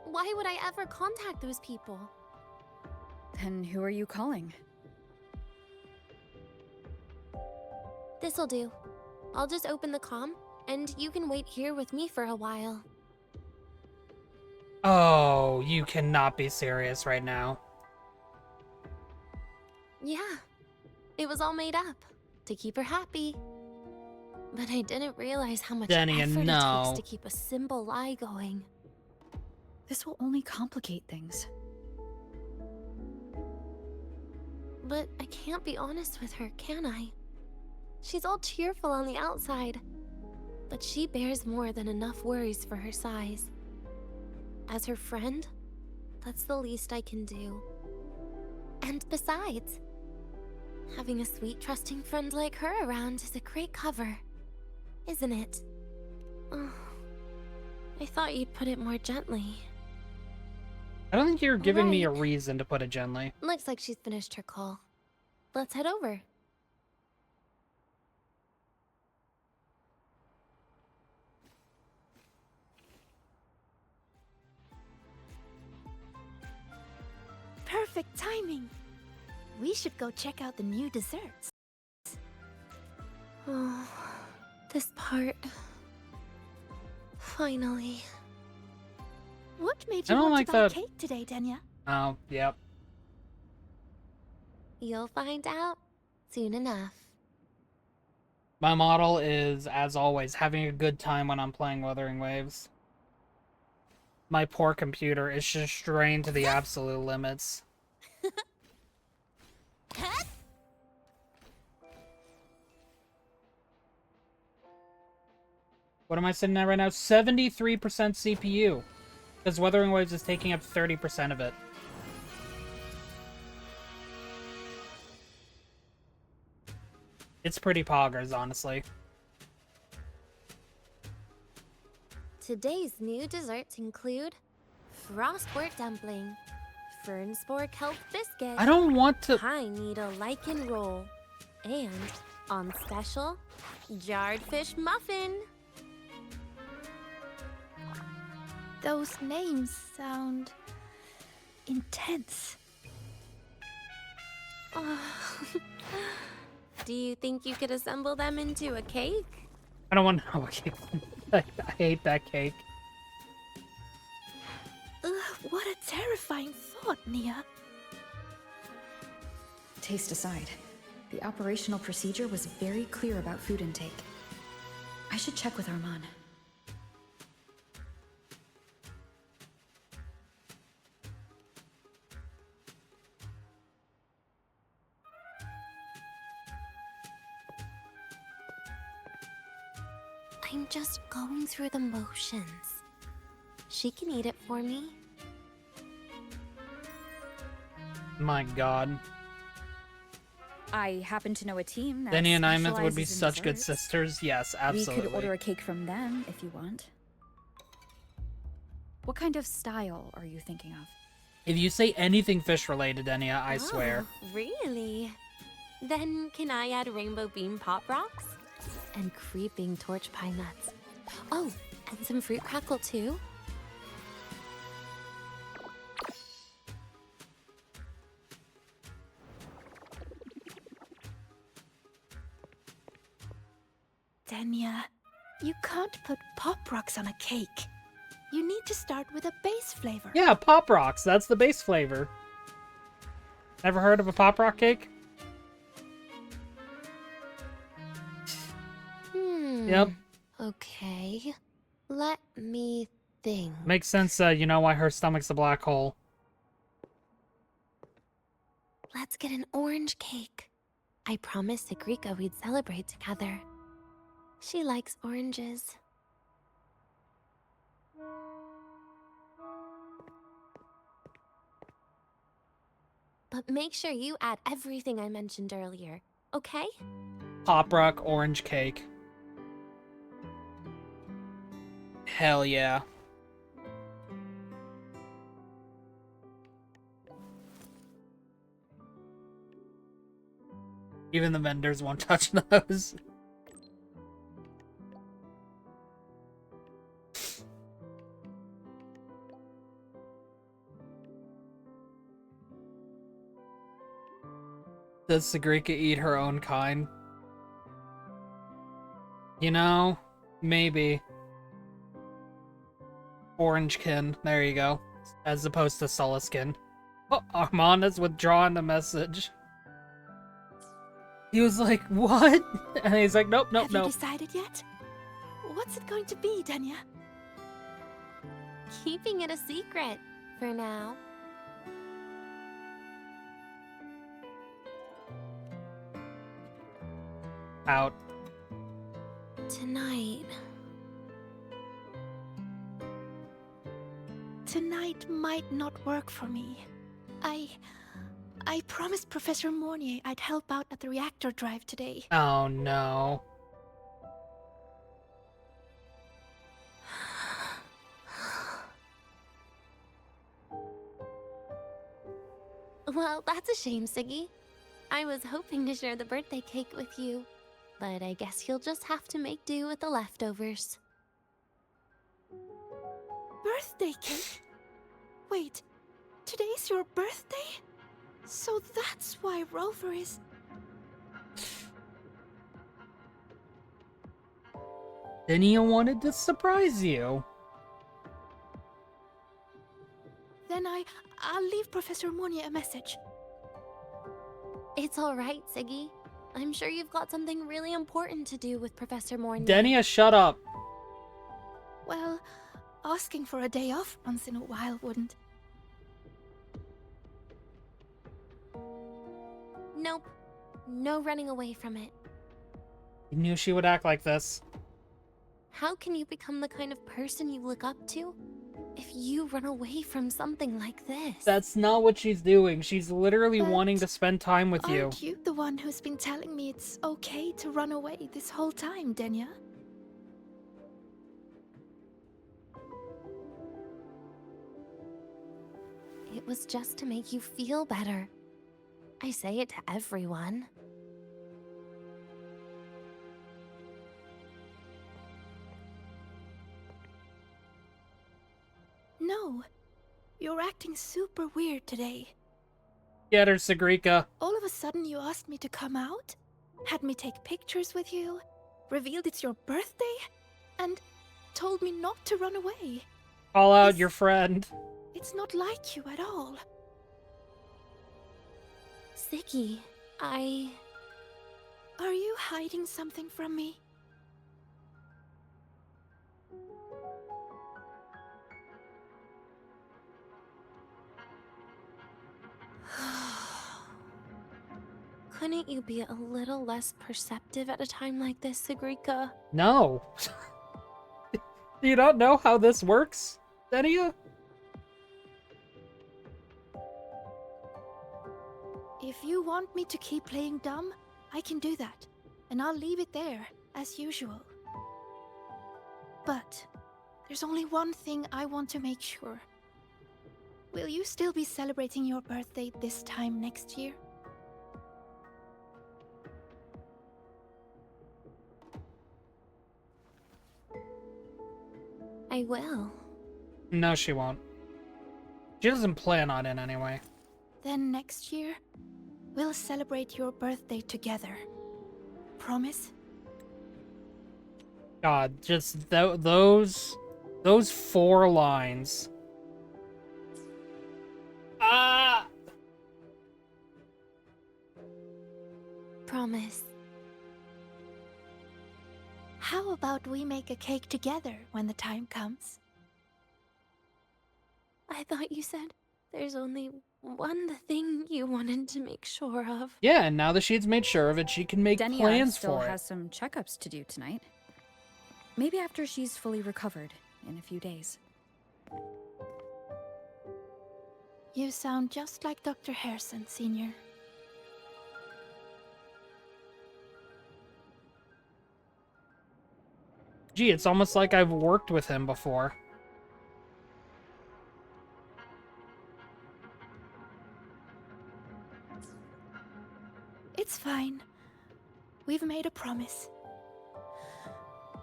Why would I ever contact those people? Then who are you calling? This'll do. I'll just open the comm, and you can wait here with me for a while. Oh, you cannot be serious right now. Yeah, it was all made up to keep her happy. But I didn't realize how much Denia, effort it no. takes to keep a simple lie going. This will only complicate things. But I can't be honest with her, can I? She's all cheerful on the outside, but she bears more than enough worries for her size. As her friend, that's the least I can do. And besides, having a sweet, trusting friend like her around is a great cover, isn't it? Oh, I thought you'd put it more gently. I don't think you're giving me a Right. reason to put it gently. Looks like she's finished her call. Let's head over. Perfect timing. We should go check out the new desserts. Oh, this part. Finally. What made I you don't want like to buy that- cake today, Denia? Oh, yep. You'll find out soon enough. My model is, as always, having a good time when I'm playing Wuthering Waves. My poor computer is just strained to the absolute limits. What am I sitting at right now? 73% CPU. Because Wuthering Waves is taking up 30% of it. It's pretty poggers, honestly. Today's new desserts include frostwork dumpling, fern spore kelp biscuit, I don't want to... pine needle lichen roll, and, on special, jarred fish muffin. Those names sound intense. Do you think you could assemble them into a cake? I don't want to... Okay. I hate that cake. Ugh, what a terrifying thought, Nia. Taste aside, the operational procedure was very clear about food intake. I should check with Arman. I'm just going through the motions. She can eat it for me. My god. I happen to know a team that Denia and Imeth would be specializes in such good desserts. sisters. Yes, We absolutely. could order a cake from them if you want. What kind of style are you thinking of? If you say anything fish-related, Denia, I swear. Oh, really? Then can I add rainbow bean pop rocks? And creeping torch pine nuts. Oh, And some fruit crackle too? Denia, you can't put Pop Rocks on a cake. You need to start with a base flavor. Yeah, Pop Rocks. That's the base flavor. Ever heard of a Pop Rock cake? Yep. Okay. Let me think. Makes sense, you know why her stomach's a black hole. Let's get an orange cake. I promised Sigrika we'd celebrate together. She likes oranges. But make sure you add everything I mentioned earlier, okay? Pop Rock orange cake. Hell yeah. Even the vendors won't touch those. Does Sigrika eat her own kind? You know, maybe. Orangekin, there you go. As opposed to Suliskin. Oh, Armand is withdrawing the message. He was like, what? And he's like, nope, nope, Have nope. you decided yet? What's it going to be, Denia? Keeping it a secret for now. Out. Tonight. Tonight might not work for me. I promised Professor Mornier I'd help out at the reactor drive today. Oh no. Well, that's a shame, Siggy. I was hoping to share the birthday cake with you, but I guess you'll just have to make do with the leftovers. Birthday cake? Wait, today's your birthday? So that's why Rover is... Denia wanted to surprise you. Then I'll leave Professor Mornier a message. It's alright, Siggy. I'm sure you've got something really important to do with Professor Mornier. Denia, shut up. Well, asking for a day off once in a while wouldn't. Nope. No running away from it. You knew she would act like this. How can you become the kind of person you look up to if you run away from something like this? That's not what she's doing. She's literally But wanting to spend time with you. Aren't you the one who's been telling me it's okay to run away this whole time, Denia? It was just to make you feel better. I say it to everyone. No. You're acting super weird today. Get her, Sigrika. All of a sudden you asked me to come out, had me take pictures with you, revealed it's your birthday, and told me not to run away. Call out This- your friend. It's not like you at all. Siggy, Are you hiding something from me? Couldn't you be a little less perceptive at a time like this, Sigrika? No. Do you not know how this works, Denia? If you want me to keep playing dumb, I can do that. And I'll leave it there, as usual. But there's only one thing I want to make sure. Will you still be celebrating your birthday this time next year? I will. No, she won't. She doesn't plan on it anyway. Then next year, we'll celebrate your birthday together. Promise? God, just those 4 lines. Ah! Promise. How about we make a cake together when the time comes? I thought you said there's only one thing you wanted to make sure of. Yeah, and now that she's made sure of it, she can make Denia plans still for has it. some checkups to do tonight. Maybe after she's fully recovered in a few days. You sound just like Dr. Harrison, Senior. Gee, it's almost like I've worked with him before. It's fine. We've made a promise.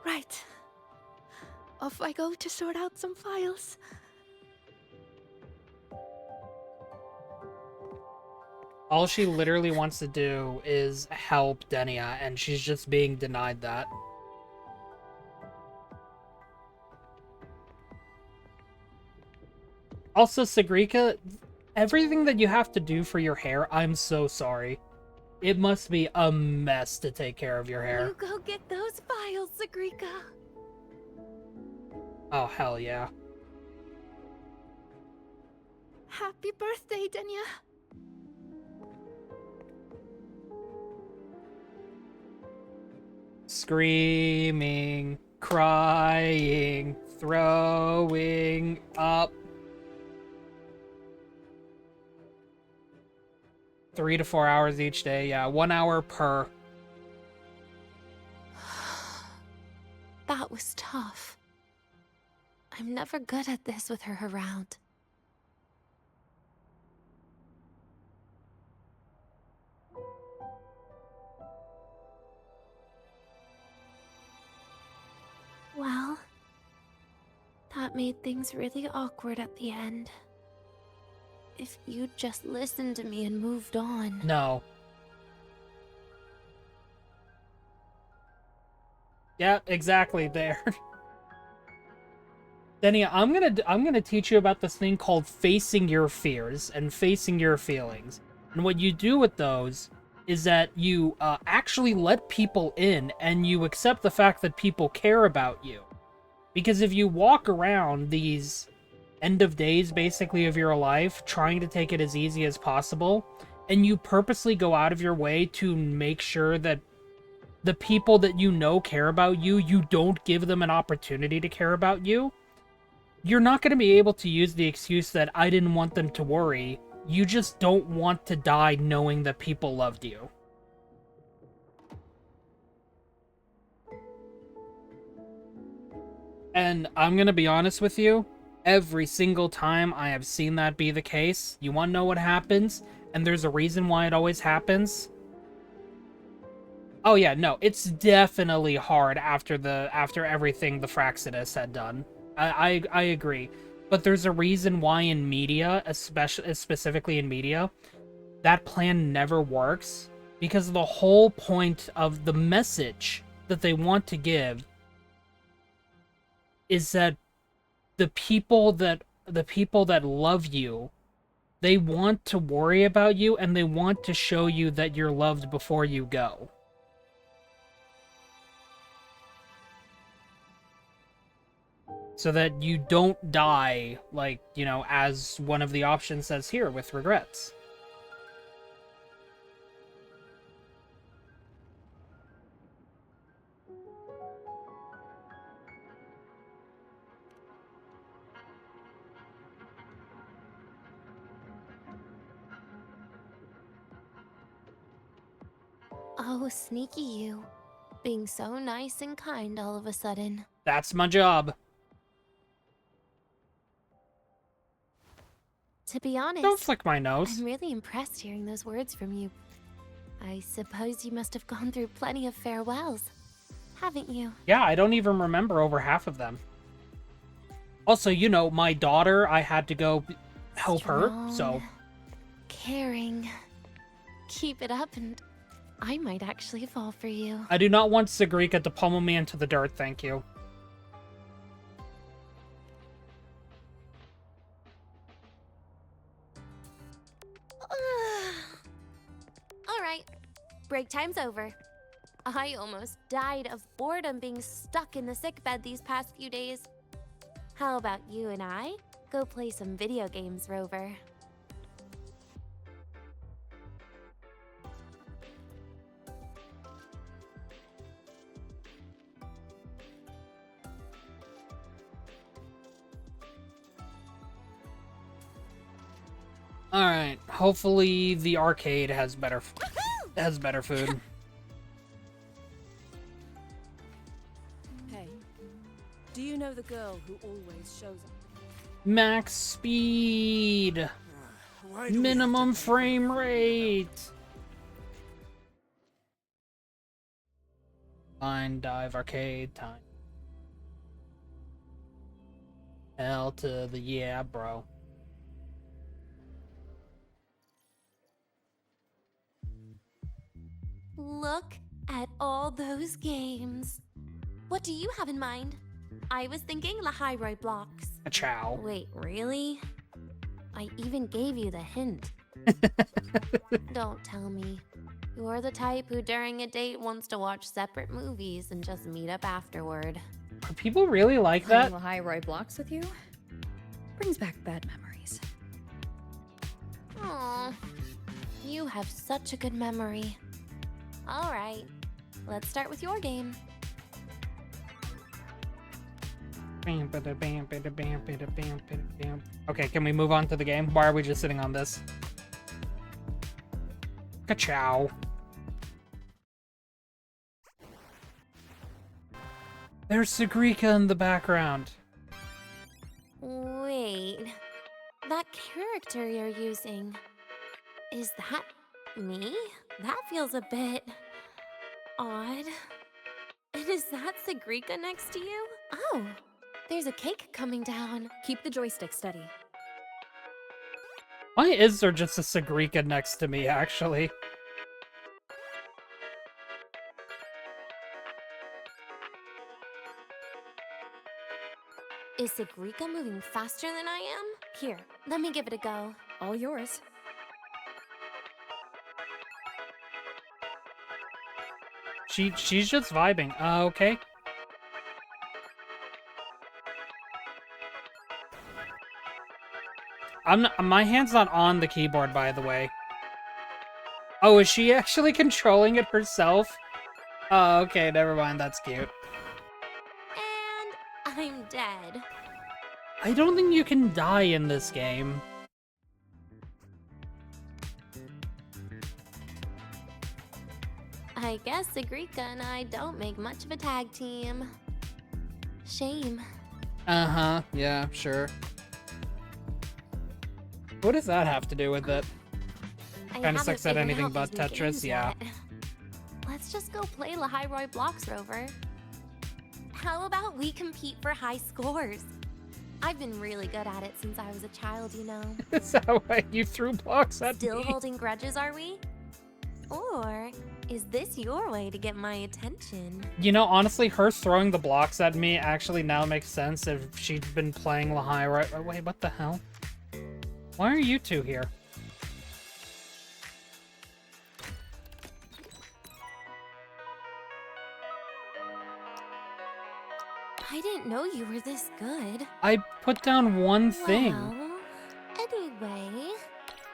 Right. Off I go to sort out some files. All she literally wants to do is help Denia, and she's just being denied that. Also, Sagrika, everything that you have to do for your hair, I'm so sorry. It must be a mess to take care of your hair. You go get those files, Sagrika. Oh, hell yeah. Happy birthday, Denia. Screaming, crying, throwing up. 3 to 4 hours each day, yeah, 1 hour per. That was tough. I'm never good at this with her around. Well, that made things really awkward at the end. If you'd just listened to me and moved on. No. Yeah, exactly there. Denia, I'm gonna teach you about this thing called facing your fears and facing your feelings. And what you do with those is that you actually let people in and you accept the fact that people care about you. Because if you walk around these end of days, basically, of your life, trying to take it as easy as possible, and you purposely go out of your way to make sure that the people that you know care about you, you don't give them an opportunity to care about you, you're not going to be able to use the excuse that I didn't want them to worry. You just don't want to die knowing that people loved you. And I'm going to be honest with you, every single time I have seen that be the case, you want to know what happens? And there's a reason why it always happens? Oh yeah, no, it's definitely hard after everything the Fraxidus had done. I agree. But there's a reason why in media, specifically in media, that plan never works. Because the whole point of the message that they want to give is that the people that love you, they want to worry about you and they want to show you that you're loved before you go. So that you don't die, like, you know, as one of the options says here, with regrets. Oh, sneaky you. Being so nice and kind all of a sudden. That's my job. To be honest, Don't flick my nose. I'm really impressed hearing those words from you. I suppose you must have gone through plenty of farewells, haven't you? Yeah, I don't even remember over half of them. Also, you know, my daughter, I had to go help her, Strong, so... caring. Keep it up and I might actually fall for you. I do not want Sigrika to pummel me into the dirt, thank you. Alright, break time's over. I almost died of boredom being stuck in the sickbed these past few days. How about you and I go play some video games, Rover? Alright, hopefully the arcade has better food. Hey, do you know the girl who always shows up? Max speed! Why do we have to Minimum play frame rate! Fine, dive, arcade, time. Hell to the yeah, bro. Look at all those games. What do you have in mind? I was thinking Lahairoi blocks. A chow. Wait, really? I even gave you the hint. Don't tell me. You're the type who during a date wants to watch separate movies and just meet up afterward. Are people really like that? Playing Lahairoi blocks with you brings back bad memories. Aw, you have such a good memory. All right, let's start with your game. Okay, can we move on to the game? Why are we just sitting on this? Ka-chow. There's Sigrika in the background. Wait, that character you're using, is that me? That feels a bit odd. And is that Sigrika next to you? Oh, there's a cake coming down. Keep the joystick steady. Why is there just a Sigrika next to me, actually? Is Sigrika moving faster than I am? Here, let me give it a go. All yours. She's just vibing. Okay. My hand's not on the keyboard, by the way. Oh, is she actually controlling it herself? Oh, okay, never mind, that's cute. And I'm dead. I don't think you can die in this game. I guess Sigrika and I don't make much of a tag team. Shame. Uh-huh, yeah, sure. What does that have to do with it? Kinda sucks at anything but Tetris, yeah. Let's just go play Lahairoi blocks, Rover. How about we compete for high scores? I've been really good at it since I was a child, you know. Is that why you threw blocks at Still me? holding grudges, are we? Or is this your way to get my attention? You know, honestly, her throwing the blocks at me actually now makes sense if she'd been playing Lahairoi. Oh, wait, what the hell? Why are you two here? I didn't know you were this good. I put down one thing. Well, anyway,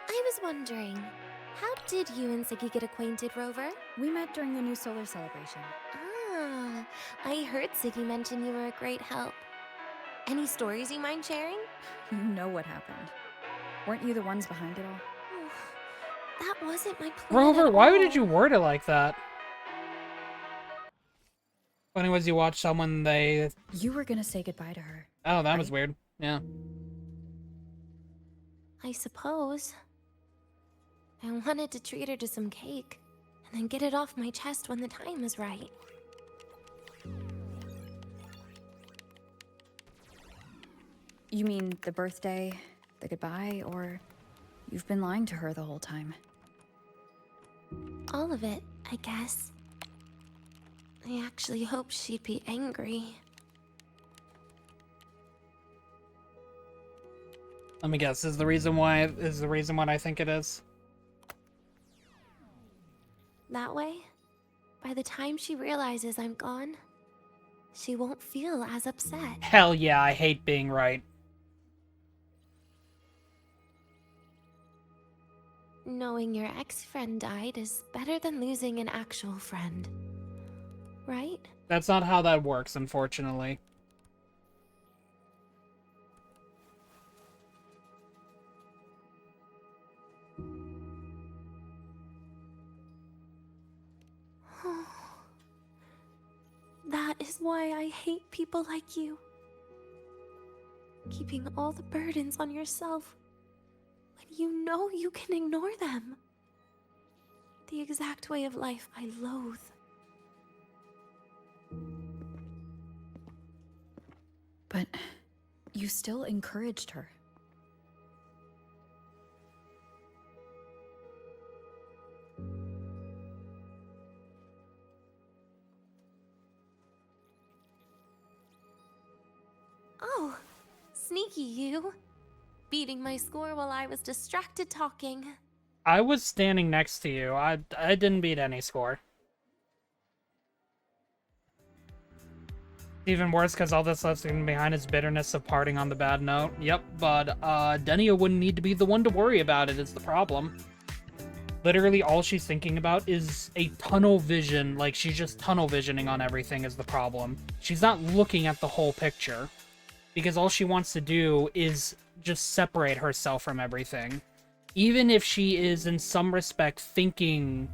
I was wondering, how did you and Siggy get acquainted, Rover? We met during the new solar celebration. Ah, I heard Siggy mention you were a great help. Any stories you mind sharing? You know what happened. Weren't you the ones behind it all? Oh, that wasn't my plan. Rover, at why all. did you word it like that? Anyways, you watch someone, they... You were gonna say goodbye to her. Oh, that right? was weird. Yeah. I suppose. I wanted to treat her to some cake, and then get it off my chest when the time was right. You mean the birthday, the goodbye, or you've been lying to her the whole time? All of it, I guess. I actually hoped she'd be angry. Let me guess. Is the reason what I think it is? That way, by the time she realizes I'm gone, she won't feel as upset. Hell yeah, I hate being right. Knowing your ex-friend died is better than losing an actual friend. Right? That's not how that works, unfortunately. That is why I hate people like you. Keeping all the burdens on yourself when you know you can ignore them. The exact way of life I loathe. But you still encouraged her. Oh, sneaky you. Beating my score while I was distracted talking. I was standing next to you. I didn't beat any score. Even worse, because all that's left behind is bitterness of parting on the bad note. Yep, but Denia wouldn't need to be the one to worry about it, is the problem. Literally, all she's thinking about is a tunnel vision. Like, she's just tunnel visioning on everything is the problem. She's not looking at the whole picture. Because all she wants to do is just separate herself from everything. Even if she is, in some respect, thinking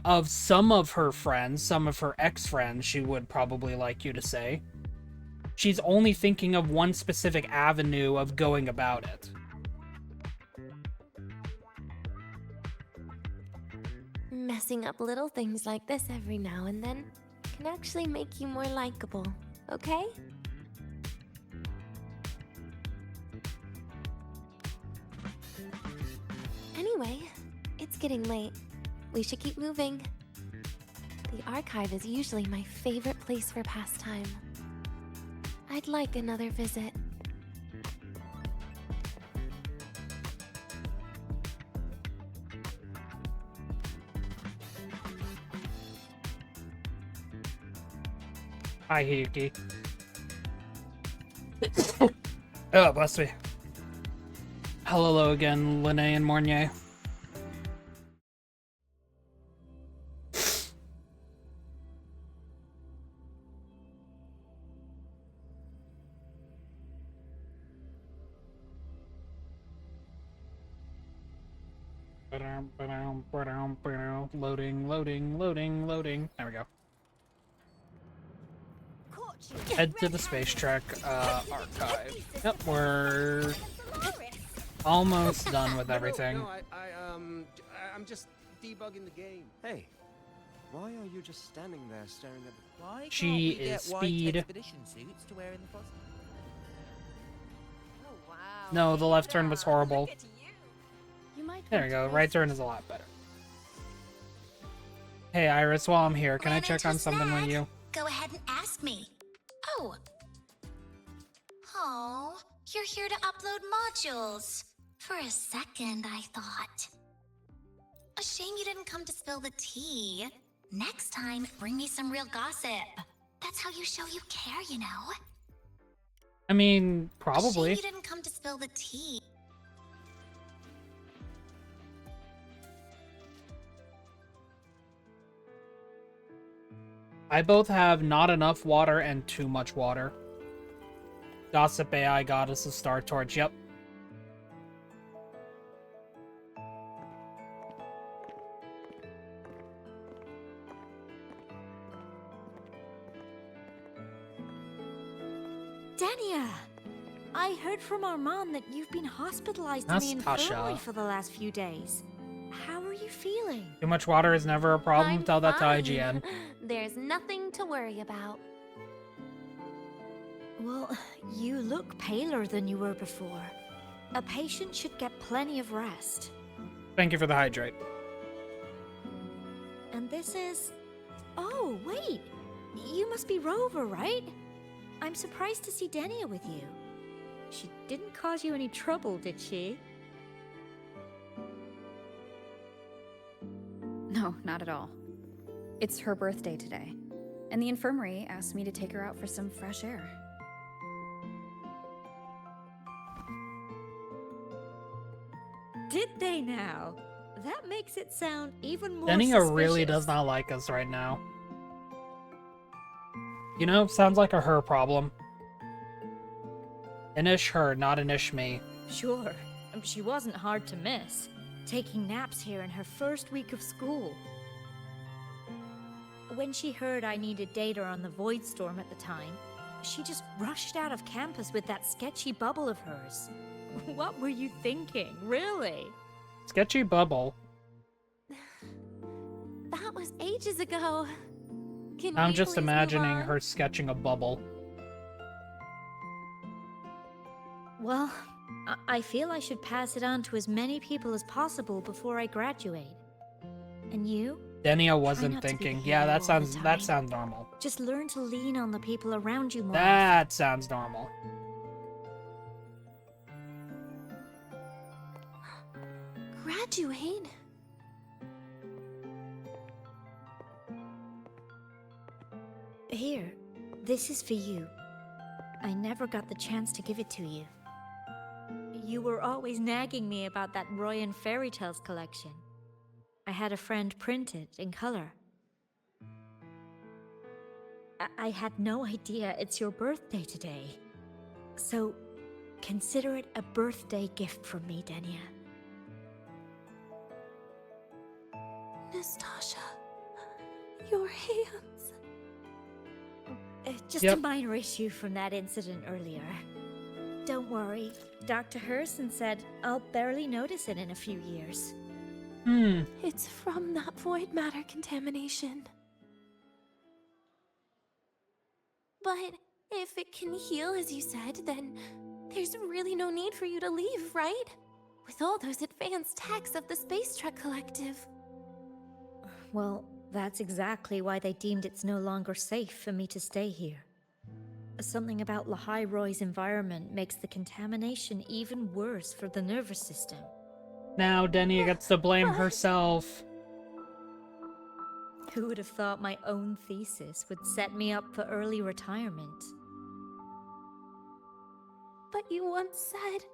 of some of her friends, some of her ex-friends, she would probably like you to say. She's only thinking of one specific avenue of going about it. Messing up little things like this every now and then can actually make you more likable, okay? Anyway, it's getting late. We should keep moving. The archive is usually my favorite place for pastime. I'd like another visit. Hi, Hiyuki. Oh, bless me. Hello again, Linnae and Mornier. Loading. There we go. Head to the space trek archive. Yep, we're almost done with everything. No, I'm just debugging the game. Hey, why are you just standing there staring at the... Why can't She we is get white speed. expedition suits to wear in the fossil? Oh, wow. No, the left turn was horrible. Look at you. You might There we go, right turn is a lot better. Hey Iris, while I'm here, can I Ran check into on a something with snag? you? Go ahead and ask me. Oh. Oh, you're here to upload modules. For a second, I thought. A shame you didn't come to spill the tea. Next time, bring me some real gossip. That's how you show you care, you know? I mean, A probably. shame you didn't come to spill the tea. I both have not enough water and too much water. Gossip AI Goddess of Star Torch, yep. Denia! I heard from Armand that you've been hospitalized That's in the Tasha. infirmary for the last few days. How are you feeling? Too much water is never a problem. I'm Tell that to fine. IGN. There's nothing to worry about. Well, you look paler than you were before. A patient should get plenty of rest. Thank you for the hydrate. And this is... Oh, wait! You must be Rover, right? I'm surprised to see Denia with you. She didn't cause you any trouble, did she? No, not at all. It's her birthday today, and the infirmary asked me to take her out for some fresh air. Did they now? That makes it sound even more Denia really suspicious. does not like us right now. You know, sounds like a her problem. An ish her, not an ish me. Sure, she wasn't hard to miss. Taking naps here in her first week of school. When she heard I needed data on the Void Storm at the time, she just rushed out of campus with that sketchy bubble of hers. What were you thinking, really? Sketchy bubble. That was ages ago. Can I'm we just please move imagining on? her sketching a bubble. Well, I feel I should pass it on to as many people as possible before I graduate. And you? Denia wasn't not to be thinking. the Yeah, hero that all the sounds time. normal. Just learn to lean on the people around you more. That sounds normal. Graduate? Here, this is for you. I never got the chance to give it to you. You were always nagging me about that Roy and Fairy Tales collection. I had a friend print it in color. I had no idea it's your birthday today. So, consider it a birthday gift from me, Denia. Nastasha, your hands. Just a minor issue from that incident earlier. Don't worry. Dr. Herson said I'll barely notice it in a few years. It's from that void matter contamination. But if it can heal, as you said, then there's really no need for you to leave, right? With all those advanced techs of the Space Trek Collective. Well, that's exactly why they deemed it's no longer safe for me to stay here. Something about Lahai Roy's environment makes the contamination even worse for the nervous system. Now Denia gets to blame herself. Who would have thought my own thesis would set me up for early retirement? But you once said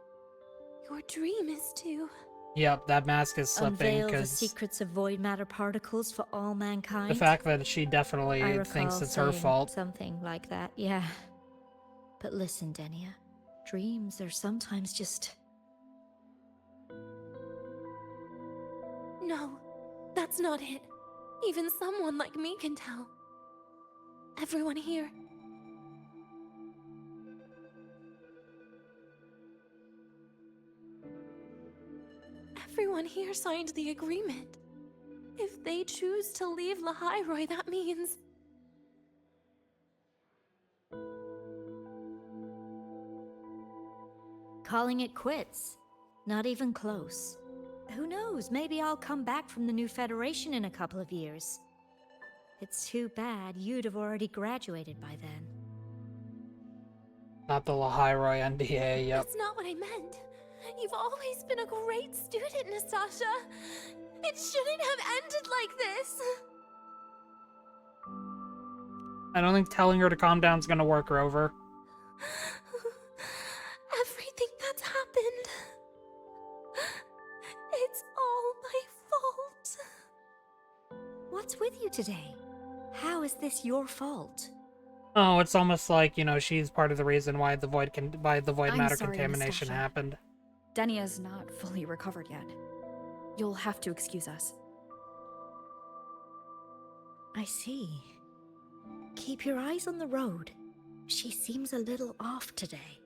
your dream is to... Yep, that mask is slipping Unveil the because secrets of void matter particles for all mankind. the fact that she definitely I thinks recall it's her saying fault. Something like that, yeah. But listen, Denia, dreams are sometimes just... No, that's not it. Even someone like me can tell. Everyone here. Everyone here signed the agreement. If they choose to leave Lahai, that means... Calling it quits. Not even close. Who knows, maybe I'll come back from the new Federation in a couple of years. It's too bad you'd have already graduated by then. Not the Lahai NDA, yep. That's not what I meant. You've always been a great student, Nastasha. It shouldn't have ended like this. I don't think telling her to calm down is gonna work, Rover. Everything that's happened. It's all my fault. What's with you today? How is this your fault? Oh, it's almost like, you know, she's part of the reason why the void I'm matter sorry, contamination Nastasha. happened. Denia's not fully recovered yet. You'll have to excuse us. I see. Keep your eyes on the road. She seems a little off today.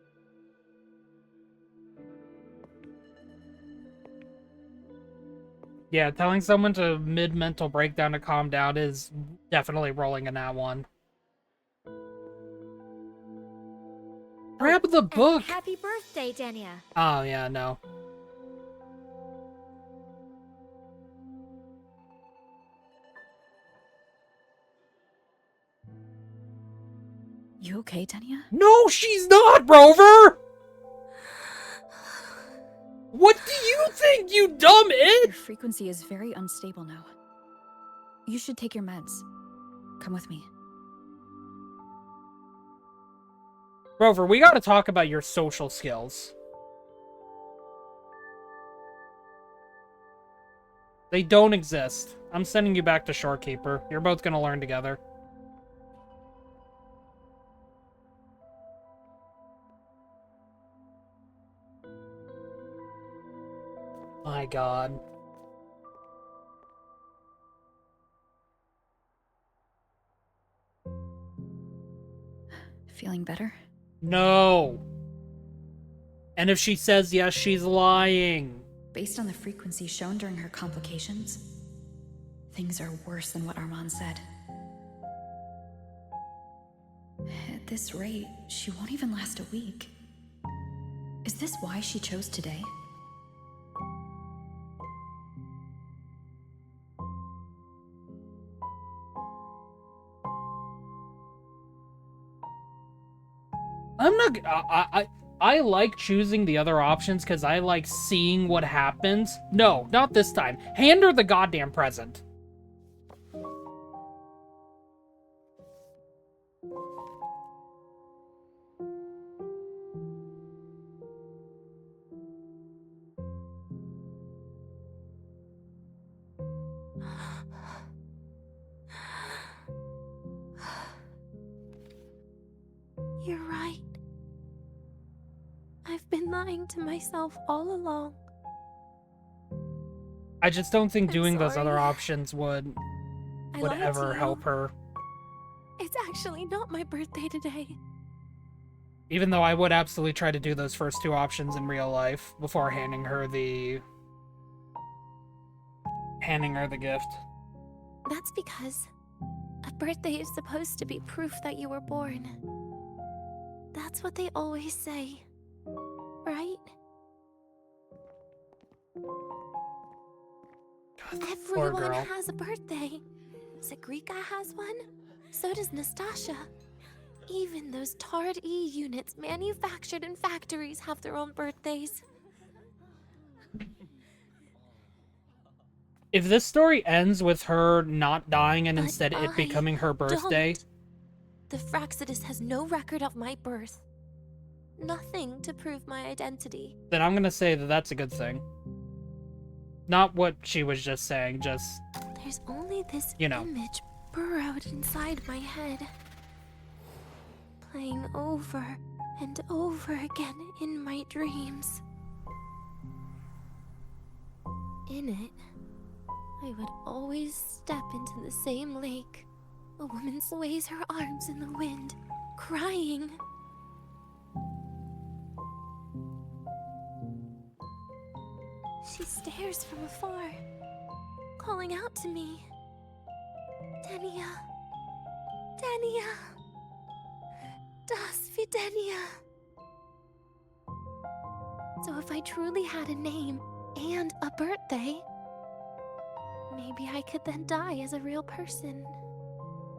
Yeah, telling someone to mid-mental breakdown to calm down is definitely rolling in that one. the book? Happy birthday, Denia. Oh, yeah, no. You okay, Denia? No, she's not, Rover! What do you think, you dumb Your it? frequency is very unstable now. You should take your meds. Come with me. Rover, we gotta talk about your social skills. They don't exist. I'm sending you back to Shorekeeper. You're both gonna learn together. My god. Feeling better? No. And if she says yes, she's lying. Based on the frequency shown during her complications, things are worse than what Armand said. At this rate, she won't even last a week. Is this why she chose today? I'm not... I like choosing the other options because I like seeing what happens. No, not this time. Hand her the goddamn present. You're right. I've been lying to myself all along. I just don't think I'm doing those sorry. other options would I lied to ever you. help her. It's actually not my birthday today. Even though I would absolutely try to do those first two options in real life before handing her the gift. That's because a birthday is supposed to be proof that you were born. That's what they always say, right? God, poor Everyone girl. has a birthday. Zagrika has one. So does Nastasha. Even those tarred E units manufactured in factories have their own birthdays. If this story ends with her not dying and But instead it I becoming her birthday, don't. The Fraxidus has no record of my birth. Nothing to prove my identity. then I'm gonna say that that's a good thing. Not what she was just saying, just, There's only this you know. image burrowed inside my head, playing over and over again in my dreams. In it, I would always step into the same lake. A woman sways her arms in the wind, crying. She stares from afar, calling out to me. Denia. Denia. Das Videnia. So if I truly had a name and a birthday, maybe I could then die as a real person.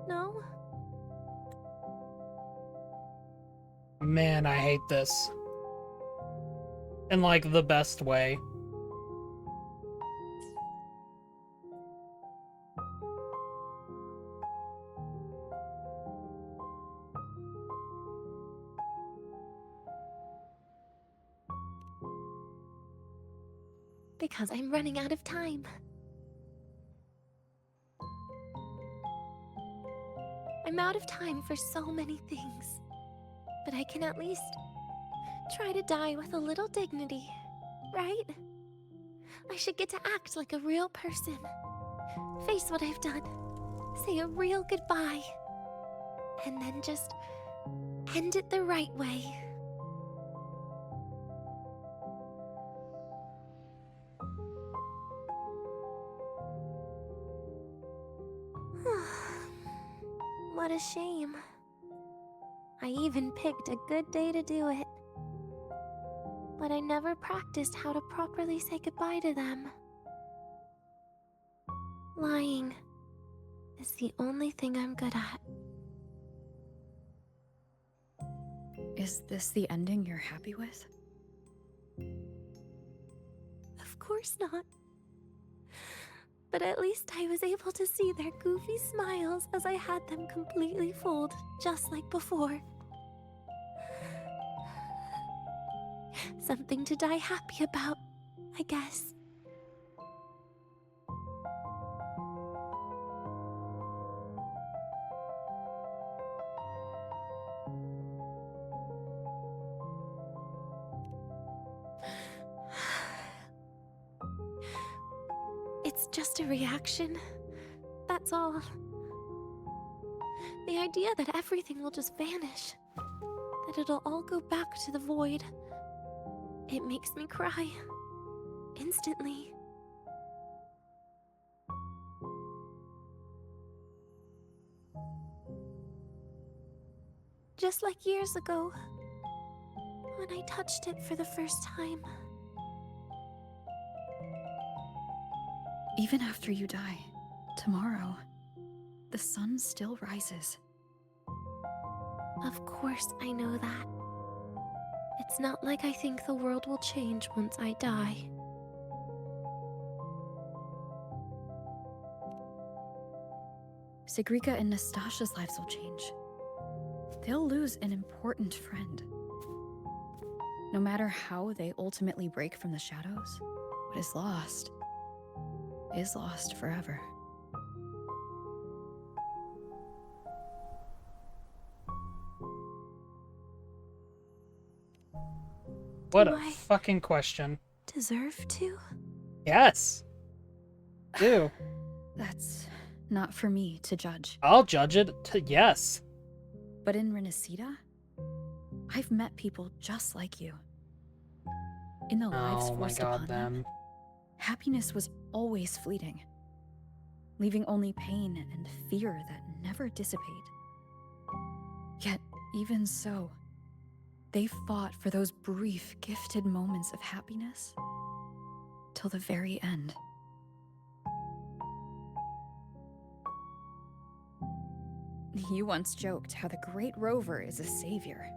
No? Man, I hate this. In, like, the best way. Because I'm running out of time. I'm out of time for so many things. But I can at least try to die with a little dignity, right? I should get to act like a real person. Face what I've done. Say a real goodbye. And then just end it the right way. What a shame. I even picked a good day to do it. but I never practiced how to properly say goodbye to them. Lying is the only thing I'm good at. Is this the ending you're happy with? Of course not. But at least I was able to see their goofy smiles as I had them completely fooled, just like before. Something to die happy about, I guess. It's just a reaction. That's all. The idea that everything will just vanish, that it'll all go back to the void, it makes me cry. Instantly. Just like years ago, when I touched it for the first time. Even after you die, tomorrow, the sun still rises. Of course I know that. It's not like I think the world will change once I die. Sigrika and Nastasha's lives will change. They'll lose an important friend. No matter how they ultimately break from the shadows, what is lost forever. What Do a I fucking question. deserve to? Yes. Do. That's not for me to judge. I'll judge it yes. But in Renacida, I've met people just like you. In the lives Oh my forced god, upon them, happiness was always fleeting, leaving only pain and fear that never dissipate. Yet, even so, they fought for those brief, gifted moments of happiness till the very end. You once joked how the Great Rover is a savior.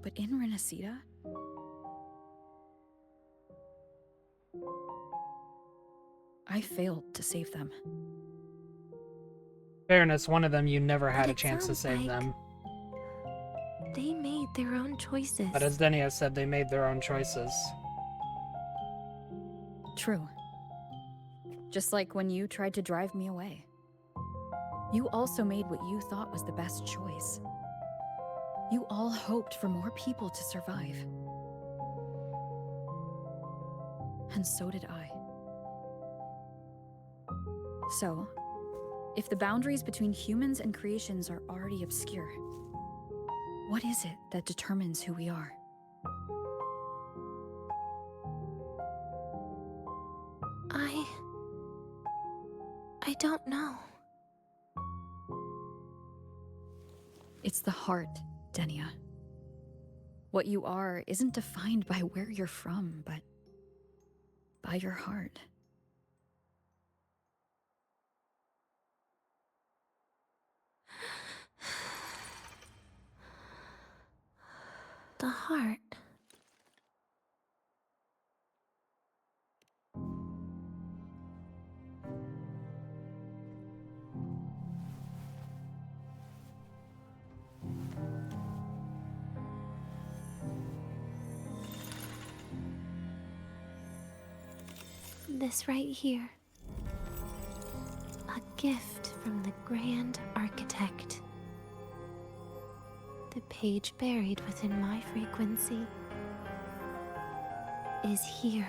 But in Renacida, I failed to save them. Fairness, one of them you never had But a it chance to sounds save like them. they made their own choices. But as Denia said, they made their own choices. True. Just like when you tried to drive me away. You also made what you thought was the best choice. You all hoped for more people to survive. And so did I. So, if the boundaries between humans and creations are already obscure, what is it that determines who we are? I don't know. It's the heart, Denia. What you are isn't defined by where you're from, but by your heart. The heart. This right here. A gift from the Grand Architect. The page buried within my frequency is here.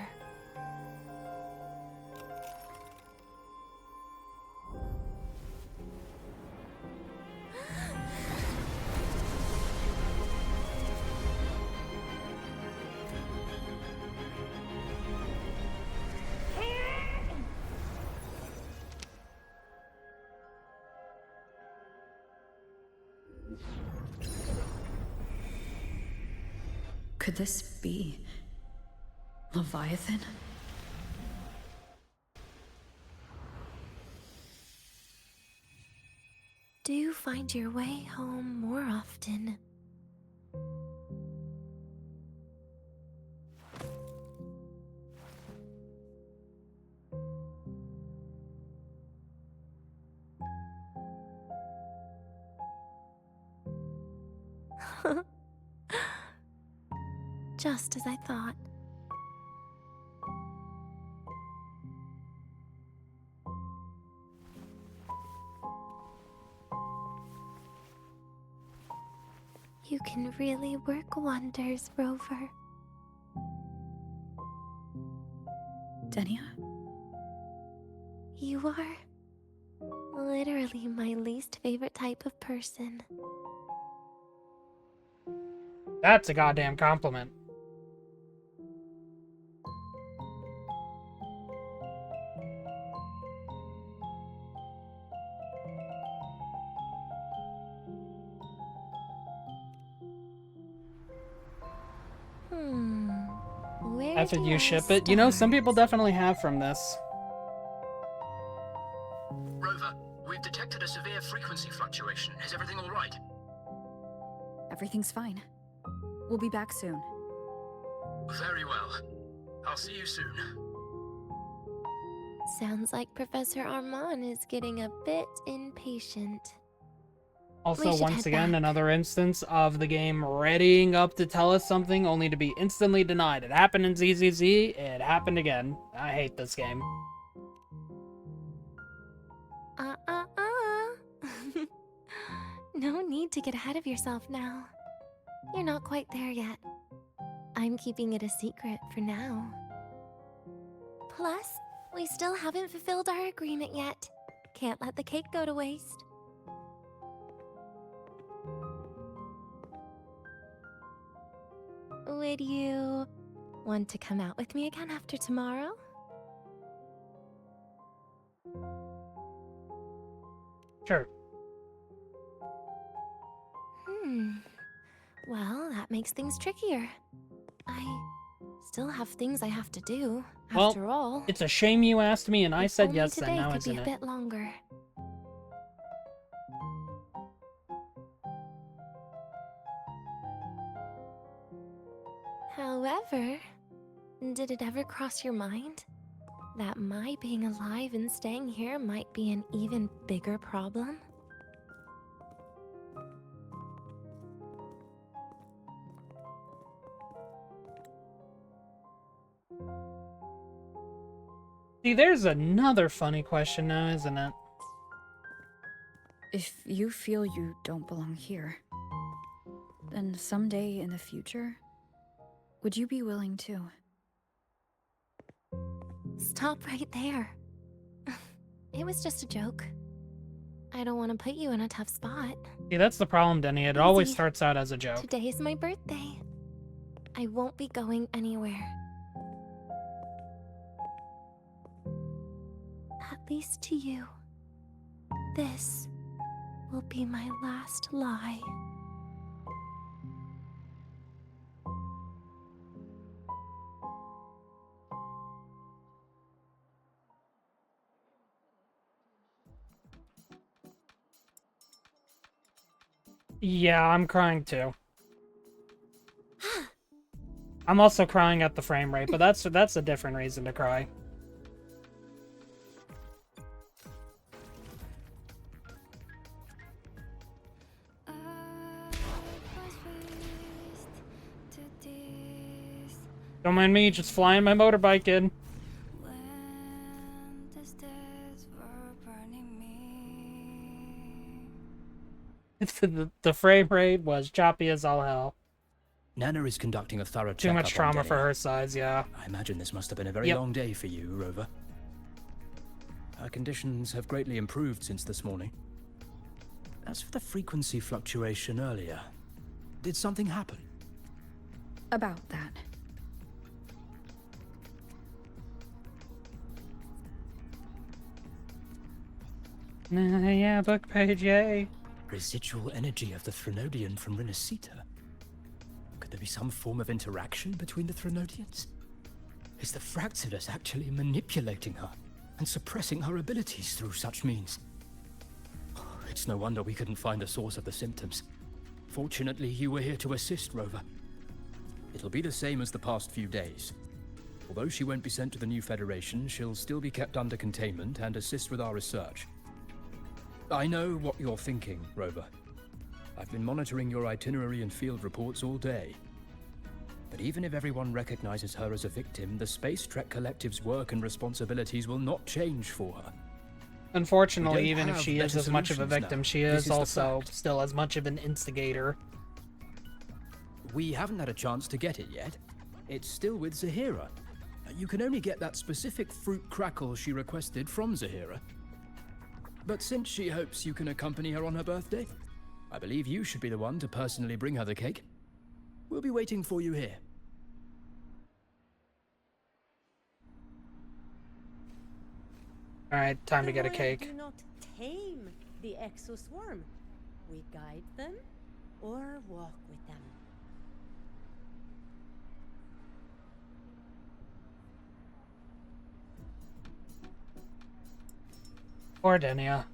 Could this be Leviathan? Do you find your way home more often? Just as I thought. You can really work wonders, Rover. Denia? You are literally my least favorite type of person. That's a goddamn compliment. Where After do you I ship it, you know, some start? people definitely have from this. Rover, we've detected a severe frequency fluctuation. Is everything all right? Everything's fine. We'll be back soon. Very well. I'll see you soon. Sounds like Professor Armand is getting a bit impatient. Also, should once head again, back. another instance of the game readying up to tell us something only to be instantly denied. It happened in ZZZ, it happened again. I hate this game. No need to get ahead of yourself now. You're not quite there yet. I'm keeping it a secret for now. Plus, we still haven't fulfilled our agreement yet. Can't let the cake go to waste. Would you want to come out with me again after tomorrow? Sure. Well, that makes things trickier. I still have things I have to do, Well, after all. it's a shame you asked me and I If said only yes, today then now could isn't be a it? bit longer. However, did it ever cross your mind that my being alive and staying here might be an even bigger problem? See, there's another funny question now, isn't it? If you feel you don't belong here, then someday in the future, would you be willing to? Stop right there. It was just a joke. I don't want to put you in a tough spot. See, that's the problem, Denny. It always Easy. starts out as a joke. Today is my birthday. I won't be going anywhere. At least to you. This will be my last lie. Yeah, I'm crying too. I'm also crying at the frame rate, but that's a different reason to cry. Don't mind me, just flying my motorbike in. The frame rate was choppy as all hell. Nana is conducting a thorough Too checkup much trauma on for Denia. her size, yeah. I imagine this must have been a very Yep. long day for you, Rover. Her conditions have greatly improved since this morning. As for the frequency fluctuation earlier, did something happen? About that. Yeah, book page, yay. Residual energy of the Threnodian from Renacita. Could the there be some form of interaction between the Threnodians? Is the Fractilus actually manipulating her and suppressing her abilities through such means? It's no wonder we couldn't find the source of the symptoms. Fortunately, you were here to assist, Rover. It'll be the same as the past few days. Although she won't be sent to the new Federation, she'll still be kept under containment and assist with our research. I know what you're thinking, Rover. I've been monitoring your itinerary and field reports all day. But even if everyone recognizes her as a victim, the Space Trek Collective's work and responsibilities will not change for her. Unfortunately, even if she is as much of a victim, now. she This is the also fact. still as much of an instigator. We haven't had a chance to get it yet. It's still with Zahira. You can only get that specific fruit crackle she requested from Zahira. But since she hopes you can accompany her on her birthday, I believe you should be the one to personally bring her the cake. We'll be waiting for you here. Alright, time to get a The cake. Royal do not tame the exoswarm. We guide them or walk with them. Poor Denia.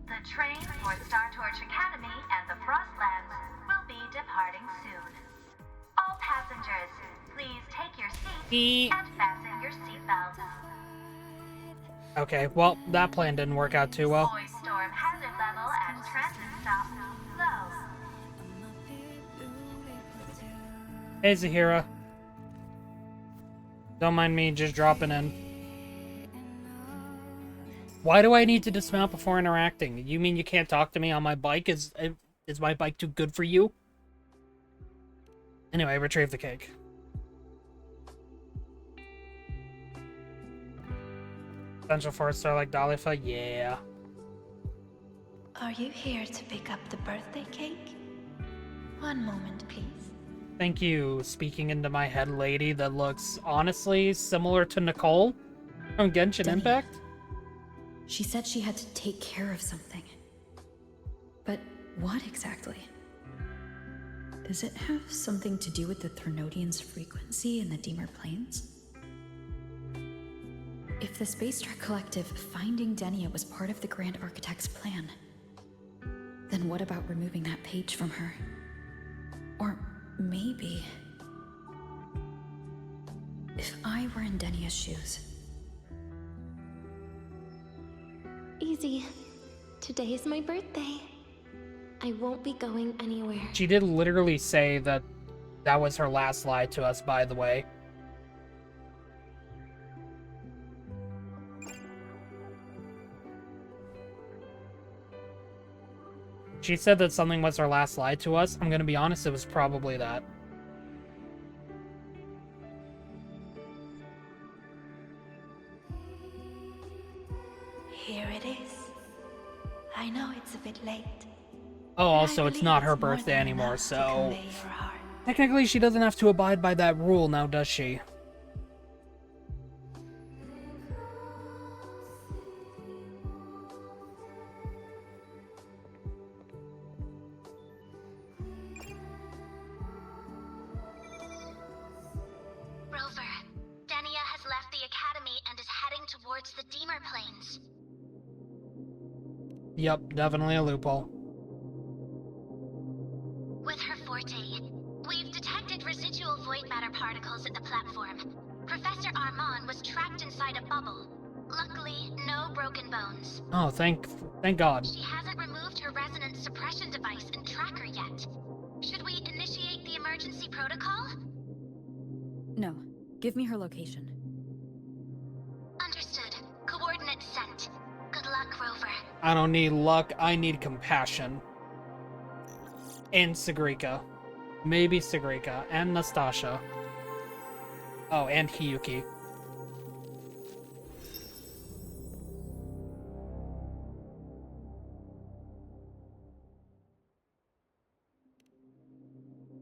The train for Star Torch Academy and the Frostlands will be departing soon. All passengers, please take your seats and fasten your seatbelts. Okay, well, that plan didn't work out too well. Void storm hazard level at transit stop low. Hey, Zahira. Don't mind me just dropping in. Why do I need to dismount before interacting? You mean you can't talk to me on my bike? Is my bike too good for you? Anyway, retrieve the cake. Potential for a star like Dalifa? Yeah. Are you here to pick up the birthday cake? One moment, please. Thank you, speaking into my head lady that looks, honestly, similar to Nicole from Genshin Denia. Impact. She said she had to take care of something. But what exactly? Does it have something to do with the Threnodians' frequency in the Deemer Plains? If the Space Trek Collective finding Denia was part of the Grand Architect's plan, then what about removing that page from her? Or maybe... if I were in Denia's shoes... Easy. Today is my birthday. I won't be going anywhere. She did literally say that that was her last lie to us, by the way. She said that something was her last lie to us. I'm gonna be honest, it was probably that. Here it is. I know it's a bit late. Oh, but I also, it's believe not her it's more birthday than anymore, enough to so... convey your heart. Technically, she doesn't have to abide by that rule now, does she? Rover, Denia has left the academy and is heading towards the Deemer Plains. Yep, definitely a loophole. With her forte, we've detected residual void matter particles at the platform. Professor Armand was trapped inside a bubble. Luckily, no broken bones. Oh, thank God. She hasn't removed her resonance suppression device and tracker yet. Should we initiate the emergency protocol? No. Give me her location. Understood. Coordinates sent. Good luck, Rover. I don't need luck, I need compassion. And Sigrika. Maybe Sigrika. And Nastasha. Oh, and Hiyuki.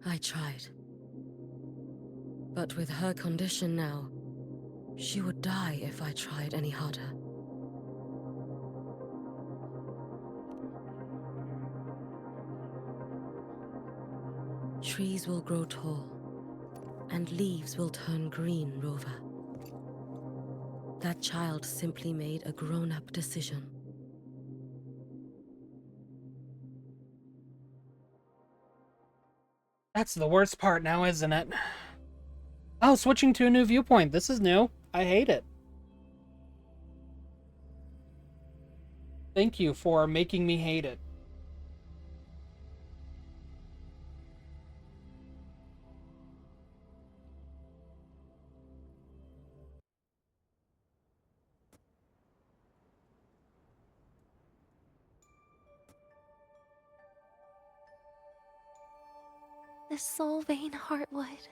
I tried. But with her condition now, she would die if I tried any harder. Trees will grow tall, and leaves will turn green, Rover. That child simply made a grown-up decision. That's the worst part now, isn't it? Oh, switching to a new viewpoint. This is new. I hate it. Thank you for making me hate it. The Soul Vein Heartwood.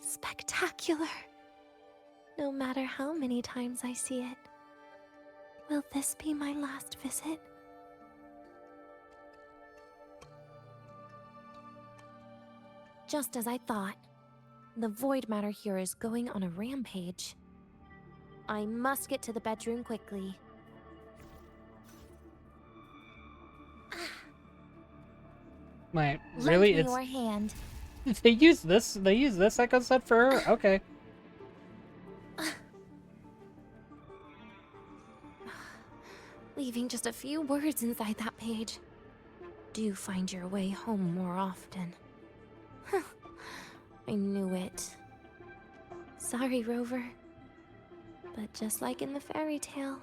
Spectacular. No matter how many times I see it. Will this be my last visit? Just as I thought. The void matter here is going on a rampage. I must get to the bedroom quickly. Wait, really? Lend me your hand. They use this echo set for her? Okay. Leaving just a few words inside that page. Do find your way home more often. I knew it. Sorry, Rover. But just like in the fairy tale,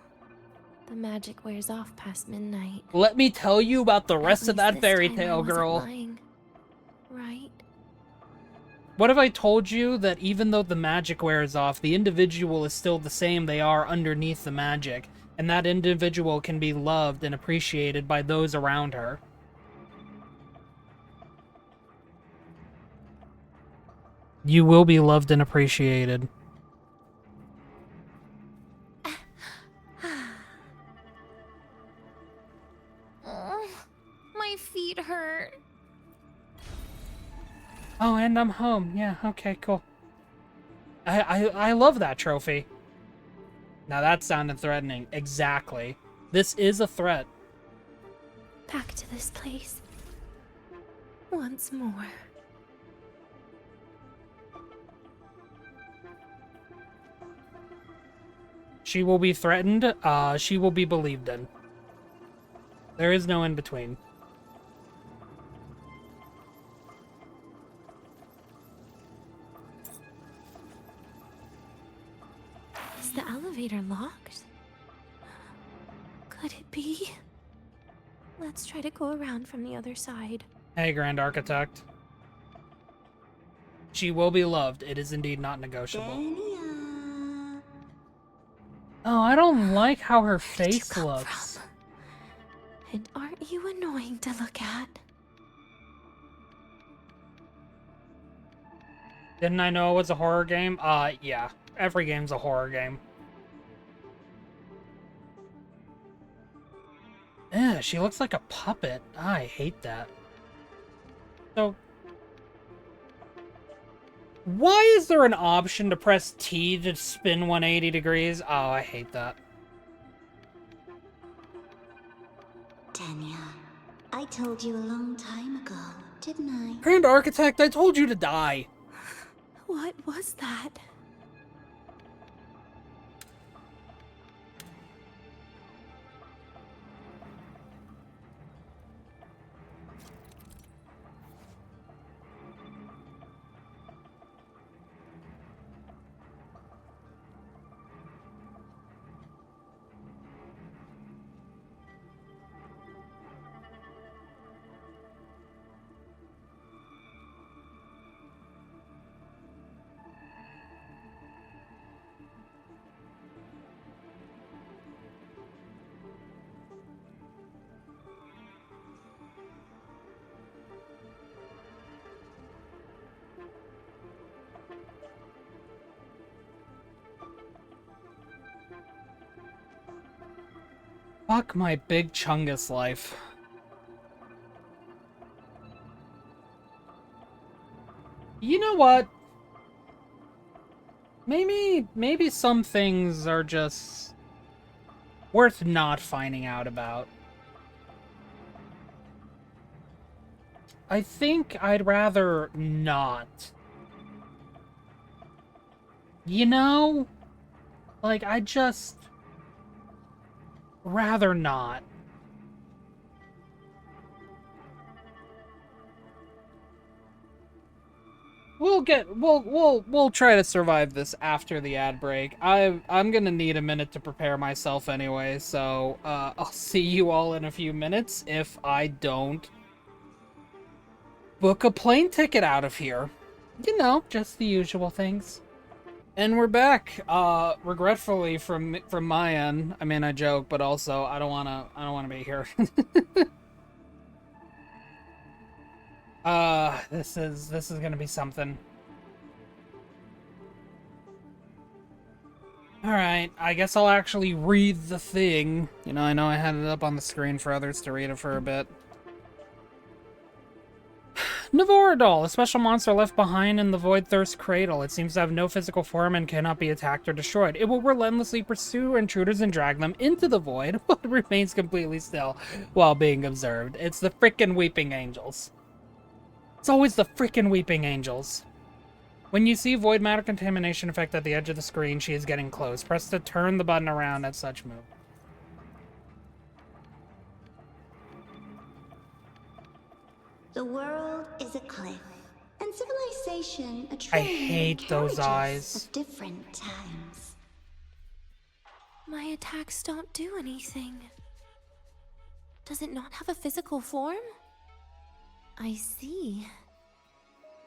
the magic wears off past midnight. Let me tell you about the rest of that fairy tale, girl. Lying, right? What if I told you that even though the magic wears off, the individual is still the same they are underneath the magic, and that individual can be loved and appreciated by those around her? You will be loved and appreciated. My feet hurt. Oh, and I'm home. Yeah, okay, cool. I love that trophy. Now that sounded threatening. Exactly. This is a threat. Back to this place. Once more. She will be threatened. She will be believed in. There is no in between. Is the elevator locked? Could it be? Let's try to go around from the other side. Hey, Grand Architect. She will be loved. It is indeed not negotiable. Denia. Oh, I don't like how her face looks. And aren't you annoying to look at? Didn't I know it was a horror game? Yeah. Every game's a horror game. Yeah, she looks like a puppet. I hate that. So, why is there an option to press T to spin 180 degrees? Oh, I hate that. Denia, I told you a long time ago, didn't I? Grand Architect, I told you to die. What was that? Fuck my big Chungus life. You know what? Maybe some things are just worth not finding out about. I think I'd rather not. You know? Like, I'd just rather not. We'll try to survive this after the ad break. I'm gonna need a minute to prepare myself anyway, so I'll see you all in a few minutes if I don't book a plane ticket out of here. You know, just the usual things. And we're back. Regretfully from my end. I mean, I joke, but also I don't wanna be here. This is gonna be something. Alright, I guess I'll actually read the thing. You know I had it up on the screen for others to read it for a bit. Navoradol, a special monster left behind in the Void Thirst Cradle. It seems to have no physical form and cannot be attacked or destroyed. It will relentlessly pursue intruders and drag them into the void, but remains completely still while being observed. It's the frickin' Weeping Angels. It's always the frickin' Weeping Angels. When you see void matter contamination effect at the edge of the screen, she is getting close. Press to turn the button around at such move. The world is a cliff, and civilization a I train hate those eyes. of different times. My attacks don't do anything. Does it not have a physical form? I see.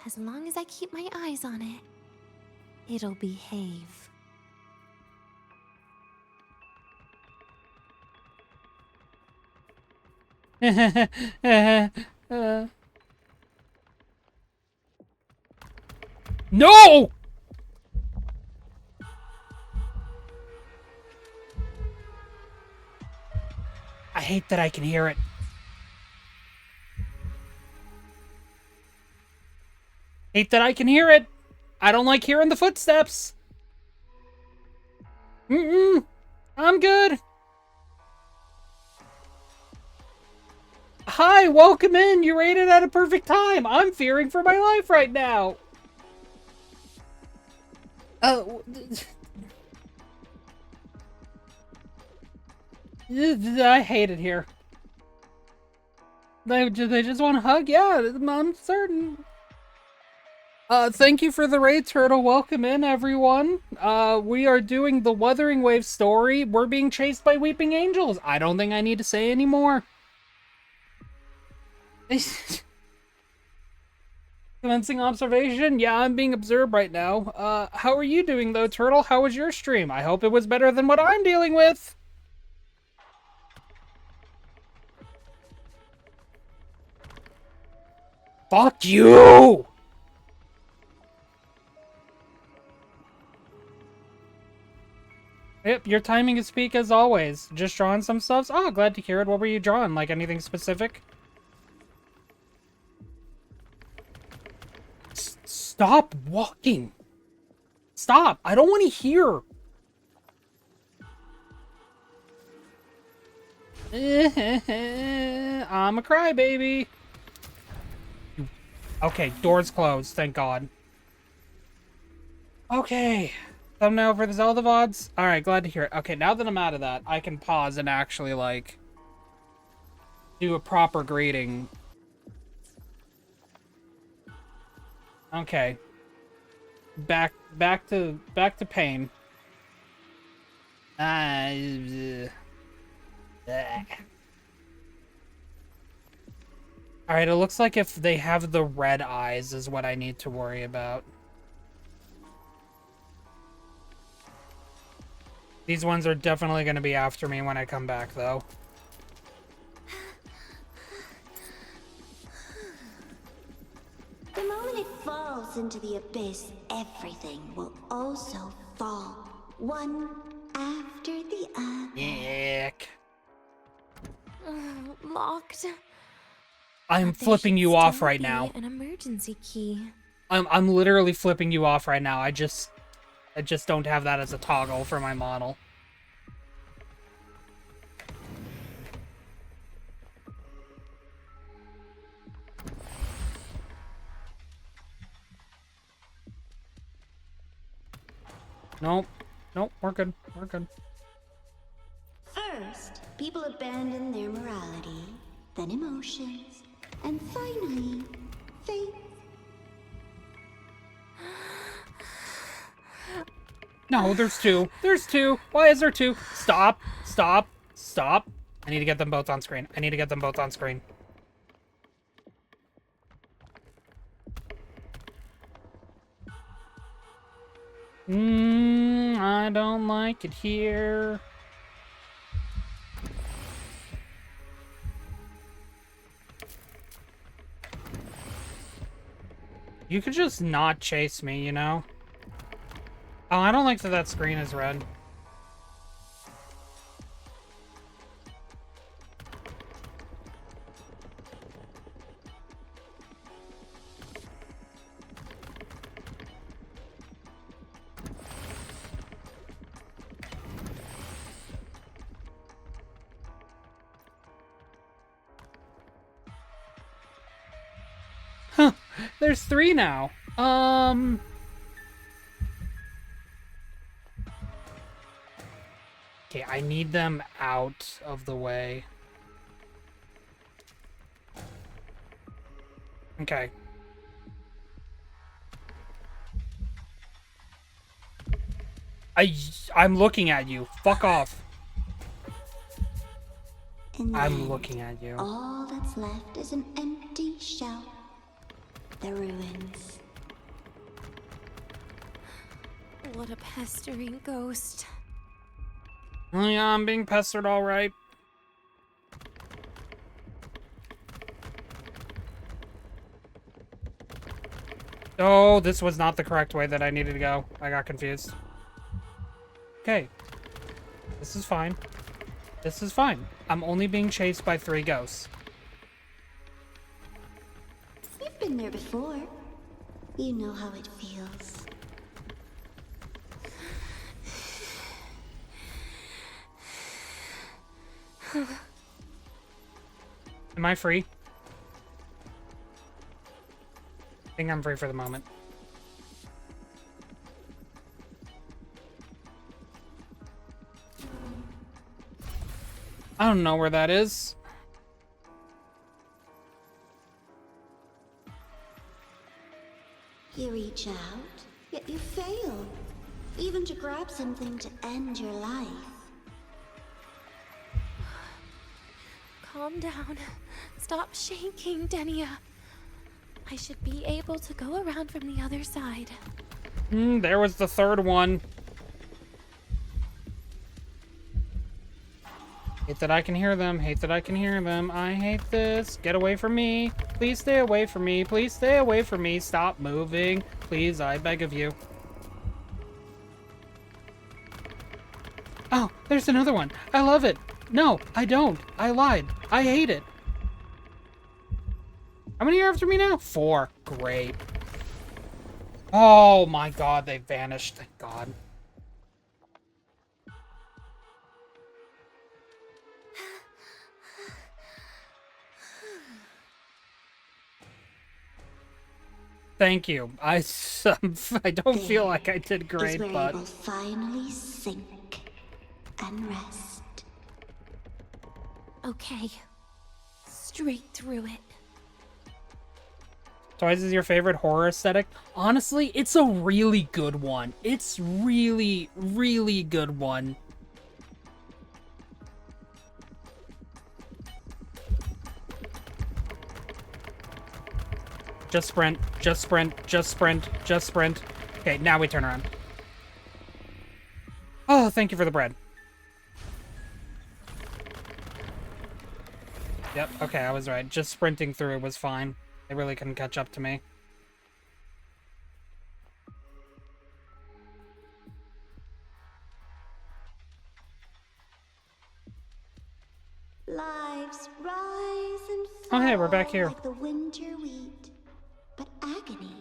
As long as I keep my eyes on it, it'll behave. No! I hate that I can hear it. Hate that I can hear it. I don't like hearing the footsteps. I'm good. Hi, welcome in. You rated at a perfect time. I'm fearing for my life right now. I hate it here. They just want to hug? Yeah, I'm certain. Thank you for the raid, Turtle. Welcome in, everyone. We are doing the Wuthering Waves story. We're being chased by Weeping Angels. I don't think I need to say any more. Commencing observation? Yeah, I'm being observed right now. How are you doing, though, Turtle? How was your stream? I hope it was better than what I'm dealing with. Fuck you! Yep, your timing is peak as always. Just drawing some stuff? Oh, glad to hear it. What were you drawing? Like anything specific? Stop walking. Stop. I don't want to hear. I'm a crybaby. Okay, door's closed. Thank God. Okay. Thumbnail for the Zelda VODs? Alright, glad to hear it. Okay, now that I'm out of that, I can pause and actually, like, do a proper greeting. Okay. Back to pain. Alright, it looks like if they have the red eyes is what I need to worry about. These ones are definitely going to be after me when I come back, though. The moment it falls into the abyss, everything will also fall, one after the other. Yuck. Locked. I'm flipping you off right now. An emergency key. I'm literally flipping you off right now. I just don't have that as a toggle for my model. Nope. Nope, we're good. We're good. First, people abandon their morality, then emotions, and finally, faith. No, there's two. There's two. Why is there two? Stop. Stop. Stop. I need to get them both on screen. I need to get them both on screen. I don't like it here. You could just not chase me, you know? Oh, I don't like that that screen is red. Huh, there's 3 now. Okay, I need them out of the way. Okay. I'm looking at you. Fuck off. I'm looking at you. All that's left is an empty shell. The ruins. What a pestering ghost. Oh yeah, I'm being pestered all right. Oh, this was not the correct way that I needed to go. I got confused. Okay. This is fine. This is fine. I'm only being chased by 3 ghosts. You've been there before. You know how it feels. Am I free? I think I'm free for the moment. I don't know where that is. You reach out, yet you fail. Even to grab something to end your life. Calm down. Stop shaking, Denia. I should be able to go around from the other side. There was the 3rd one. Hate that I can hear them. Hate that I can hear them. I hate this. Get away from me. Please stay away from me. Please stay away from me. Stop moving. Please, I beg of you. Oh, there's another one. I love it. No, I don't. I lied. I hate it. How many are after me now? 4. Great. Oh my god, they vanished. Thank god. Thank you. I don't feel like I did great, is where but you will finally sink and rest. Okay. Straight through it. Toys is your favorite horror aesthetic? Honestly, it's a really good one. It's really, really good one. Just sprint, just sprint, just sprint, just sprint. Okay, now we turn around. Oh, thank you for the bread. Yep, okay, I was right. Just sprinting through it was fine. They really couldn't catch up to me. Lives rise and fall Oh, hey, we're back here. like the winter wheat. But agony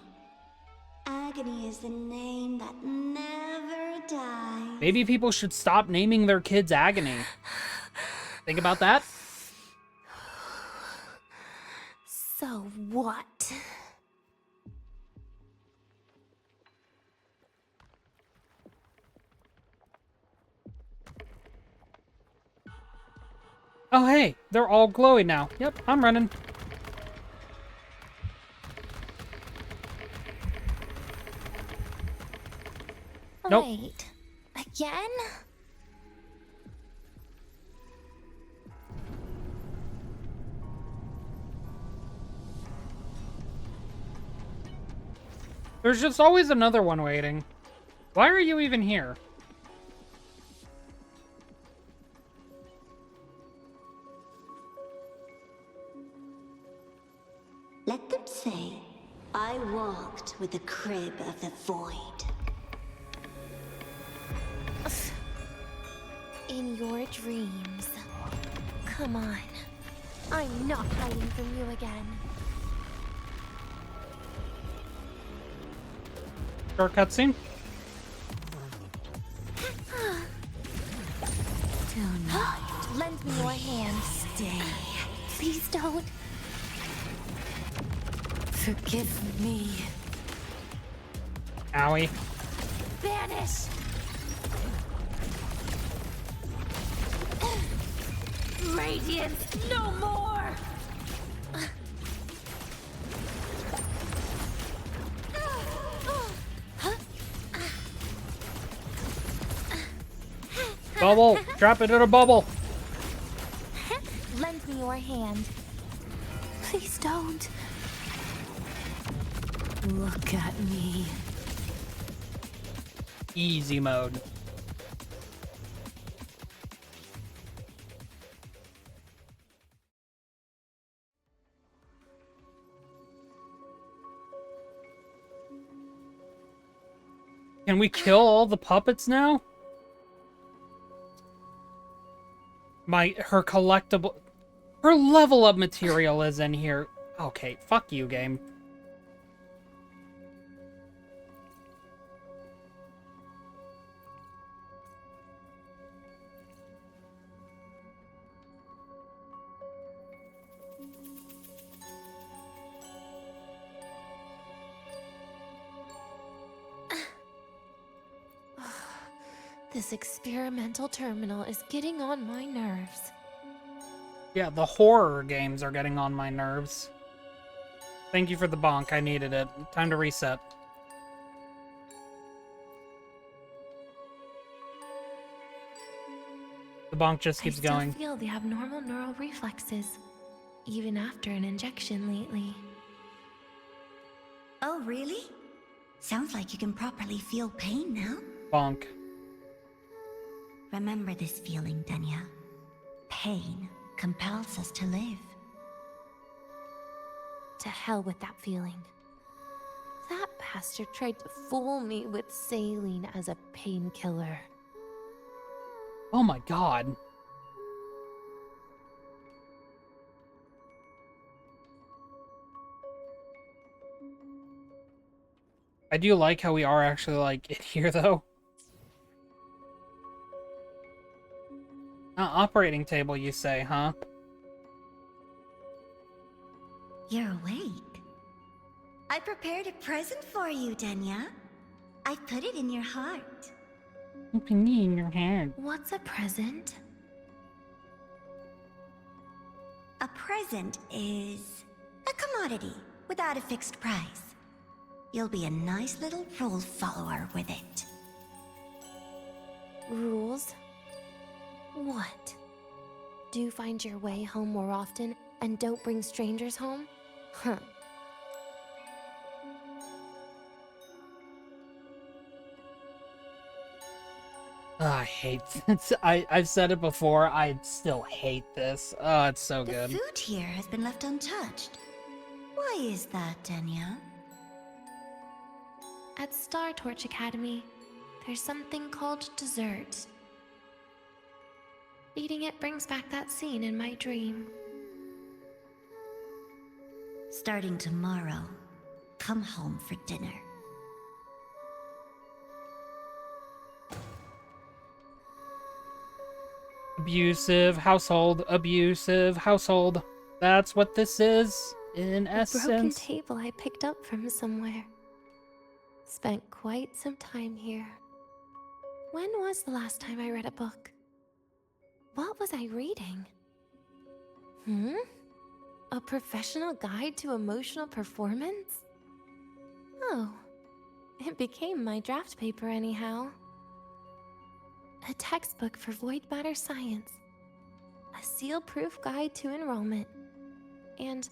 is the name that never dies. Maybe people should stop naming their kids Agony. Think about that? So what? Oh, hey, they're all glowy now. Yep, I'm running. Nope. Wait, again? There's just always another one waiting. Why are you even here? Let them say, I walked with the crib of the void. In your dreams. Come on. I'm not hiding from you again. Short cutscene? Tonight. Lend me your hand. Stay. Please don't. Forgive me. Owie. Vanish! Radiance, no more! Bubble! Drop it in a bubble! Lend me your hand. Please don't. Look at me. Easy mode. Can we kill all the puppets now? Her collectible... Her level up material is in here. Okay, fuck you, game. This experimental terminal is getting on my nerves. Yeah, the horror games are getting on my nerves. Thank you for the bonk. I needed it. Time to reset. The bonk just keeps going. I still feel the abnormal neural reflexes, even after an injection lately. Oh, really? Sounds like you can properly feel pain now. Bonk. Remember this feeling, Denia. Pain compels us to live. To hell with that feeling. That bastard tried to fool me with saline as a painkiller. Oh my god. I do like how we are actually, like, in here, though. Operating table, you say, huh? You're awake. I prepared a present for you, Denia. I put it in your heart. Open me in your hand. What's a present? A present is a commodity without a fixed price. You'll be a nice little rule follower with it. Rules? What? Do you find your way home more often and don't bring strangers home? Huh. I hate this. I've said it before, I still hate this. Oh, it's so good. The food here has been left untouched. Why is that, Denia? At Star Torch Academy, there's something called dessert. Eating it brings back that scene in my dream. Starting tomorrow, come home for dinner. Abusive household, abusive household. That's what this is, in essence. A broken table I picked up from somewhere. Spent quite some time here. When was the last time I read a book? What was I reading? Hmm? A professional guide to emotional performance? Oh, it became my draft paper anyhow. A textbook for void matter science. A seal-proof guide to enrollment. And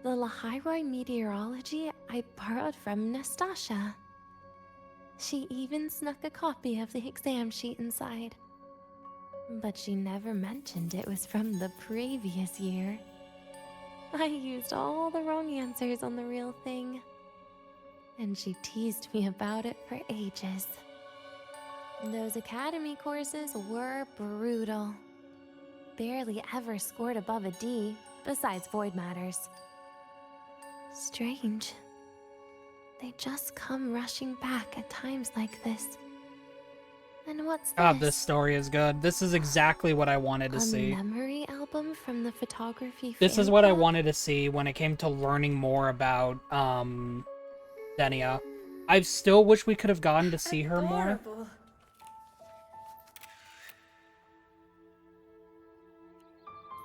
the Lahairoi meteorology I borrowed from Nastasha. She even snuck a copy of the exam sheet inside. But she never mentioned it was from the previous year. I used all the wrong answers on the real thing. And she teased me about it for ages. Those academy courses were brutal. Barely ever scored above a D, besides void matters. Strange. They just come rushing back at times like this. And what's God, this? this story is good. This is exactly what I wanted to see. A memory album from the photography This fan is what I club? wanted to see when it came to learning more about, Denia. I still wish we could have gotten to see her more. Adorable.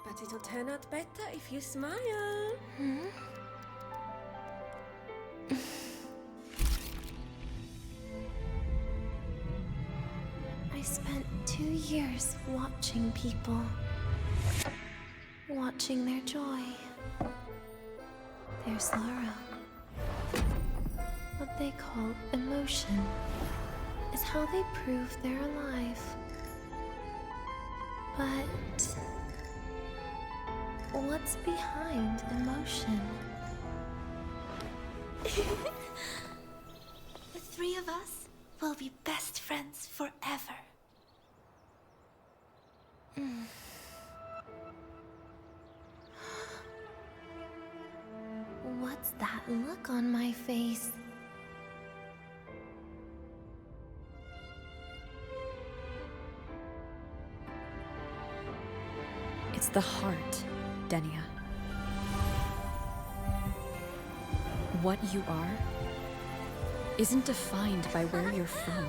But it'll turn out better if you smile. Hmm? I spent 2 years watching people. Watching their joy. Their sorrow. What they call emotion is how they prove they're alive. But what's behind emotion? The three of us will be best friends forever. What's that look on my face? It's the heart, Denia. What you are isn't defined by where you're from.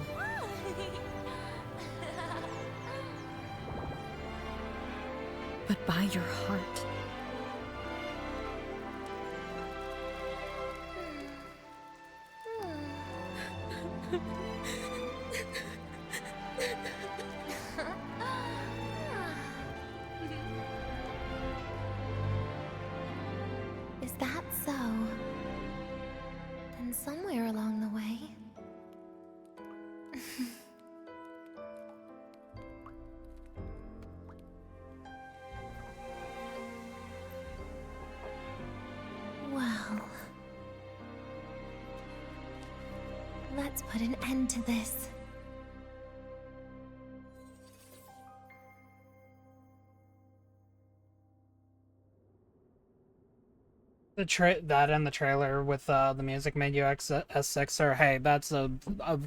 But by your heart. Is that so? Then somewhere along the way... Well... Let's put an end to this. That and the trailer with the music made you S6er. Hey, that's a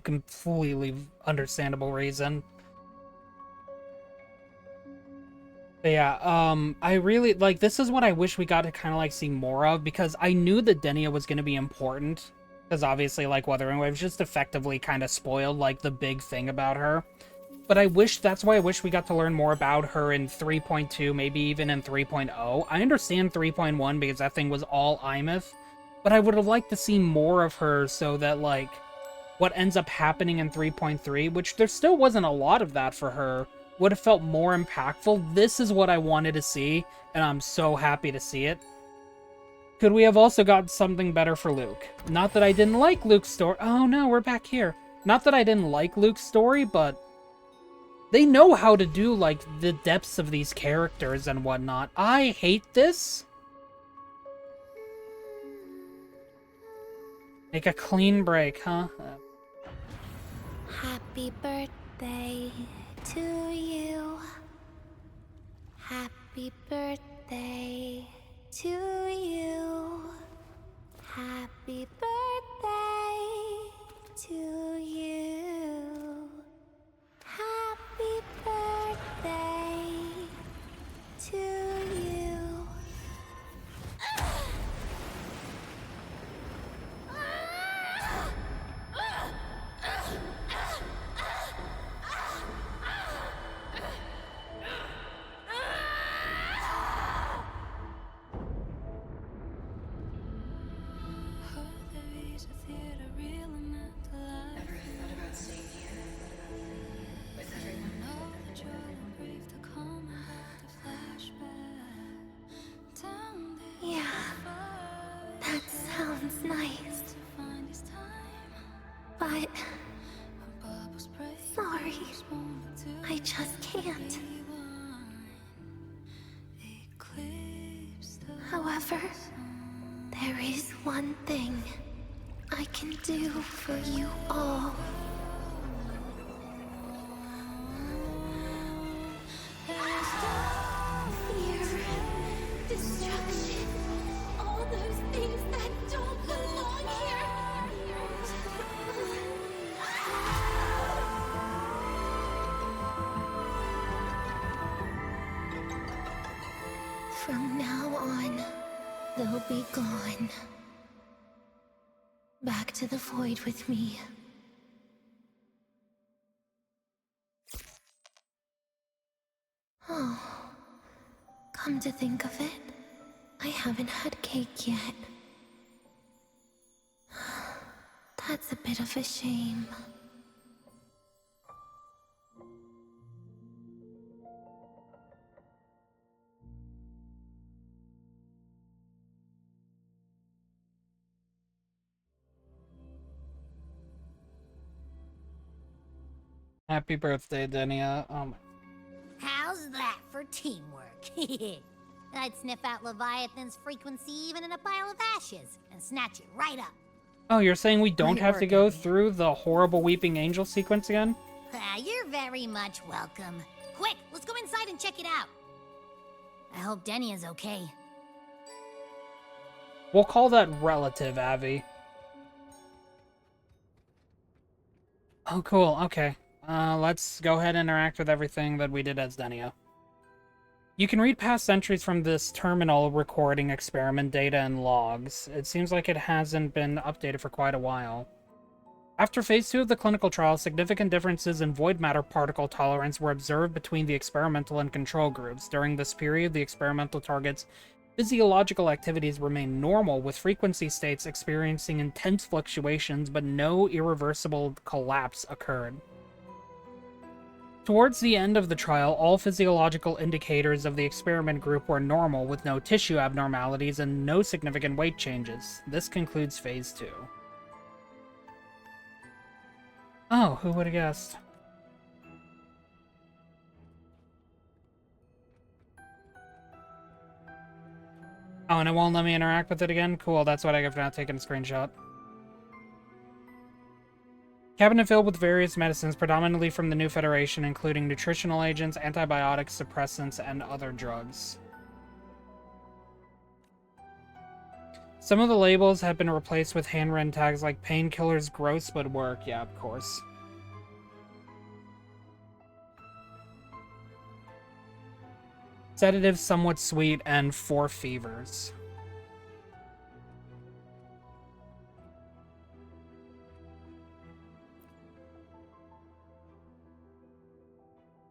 completely understandable reason. But yeah, I really like this is what I wish we got to kind of like see more of, because I knew that Denia was going to be important, because obviously like Wuthering Waves just effectively kind of spoiled like the big thing about her. But that's why I wish we got to learn more about her in 3.2, maybe even in 3.0. I understand 3.1 because that thing was all Imeth, but I would have liked to see more of her so that, like, what ends up happening in 3.3, which there still wasn't a lot of that for her, would have felt more impactful. This is what I wanted to see, and I'm so happy to see it. Could we have also got something better for Luke? Not that I didn't like Luke's story. Oh no, we're back here. Not that I didn't like Luke's story, but they know how to do, like, the depths of these characters and whatnot. I hate this. Make a clean break, huh? Happy birthday to you. Happy birthday to you. Happy birthday to you. Happy birthday to you. But... sorry. I just can't. However, there is one thing I can do for you all. Fear, destruction, all those things that don't belong here. From now on, they'll be gone. Back to the void with me. Oh, come to think of it, I haven't had cake yet. That's a bit of a shame. Happy birthday, Denia. How's that for teamwork? I'd sniff out Leviathan's frequency even in a pile of ashes and snatch it right up. Oh, you're saying we don't Great have to work, go Abby. through the horrible Weeping Angel sequence again? You're very much welcome. Quick, let's go inside and check it out. I hope Denia's okay. We'll call that relative, Abby. Oh, cool. Okay. Let's go ahead and interact with everything that we did as Denia. You can read past entries from this terminal recording experiment data and logs. It seems like it hasn't been updated for quite a while. After Phase 2 of the clinical trial, significant differences in void matter particle tolerance were observed between the experimental and control groups. During this period, the experimental targets' physiological activities remained normal, with frequency states experiencing intense fluctuations, but no irreversible collapse occurred. Towards the end of the trial, all physiological indicators of the experiment group were normal, with no tissue abnormalities and no significant weight changes. This concludes Phase 2. Oh, who would have guessed? Oh, and it won't let me interact with it again? Cool, that's what I get for not taking a screenshot. Cabinet filled with various medicines, predominantly from the New Federation, including nutritional agents, antibiotics, suppressants, and other drugs. Some of the labels have been replaced with handwritten tags like painkillers, gross but work. Yeah, of course. Sedatives, somewhat sweet, and 4 fevers.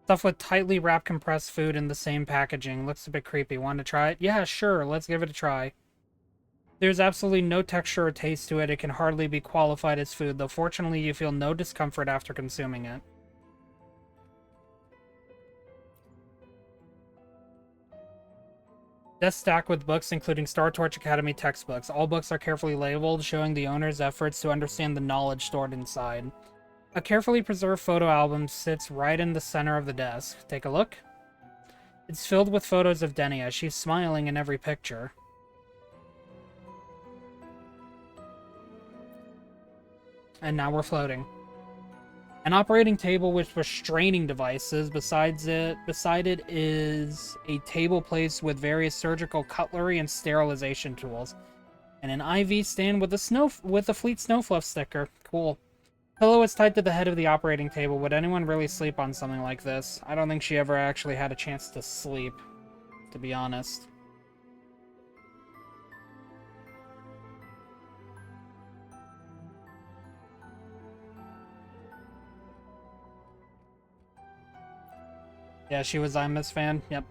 Stuff with tightly wrapped compressed food in the same packaging. Looks a bit creepy. Want to try it? Yeah, sure. Let's give it a try. There's absolutely no texture or taste to it. It can hardly be qualified as food, though fortunately you feel no discomfort after consuming it. Desk stacked with books, including Star Torch Academy textbooks. All books are carefully labeled, showing the owner's efforts to understand the knowledge stored inside. A carefully preserved photo album sits right in the center of the desk. Take a look. It's filled with photos of Denia. She's smiling in every picture. And now we're floating. An operating table with restraining devices. Beside it is a table placed with various surgical cutlery and sterilization tools. And an IV stand with a Fleet Snowfluff sticker. Cool. Pillow is tied to the head of the operating table. Would anyone really sleep on something like this? I don't think she ever actually had a chance to sleep, to be honest. Yeah, she was I'm Miss fan. Yep.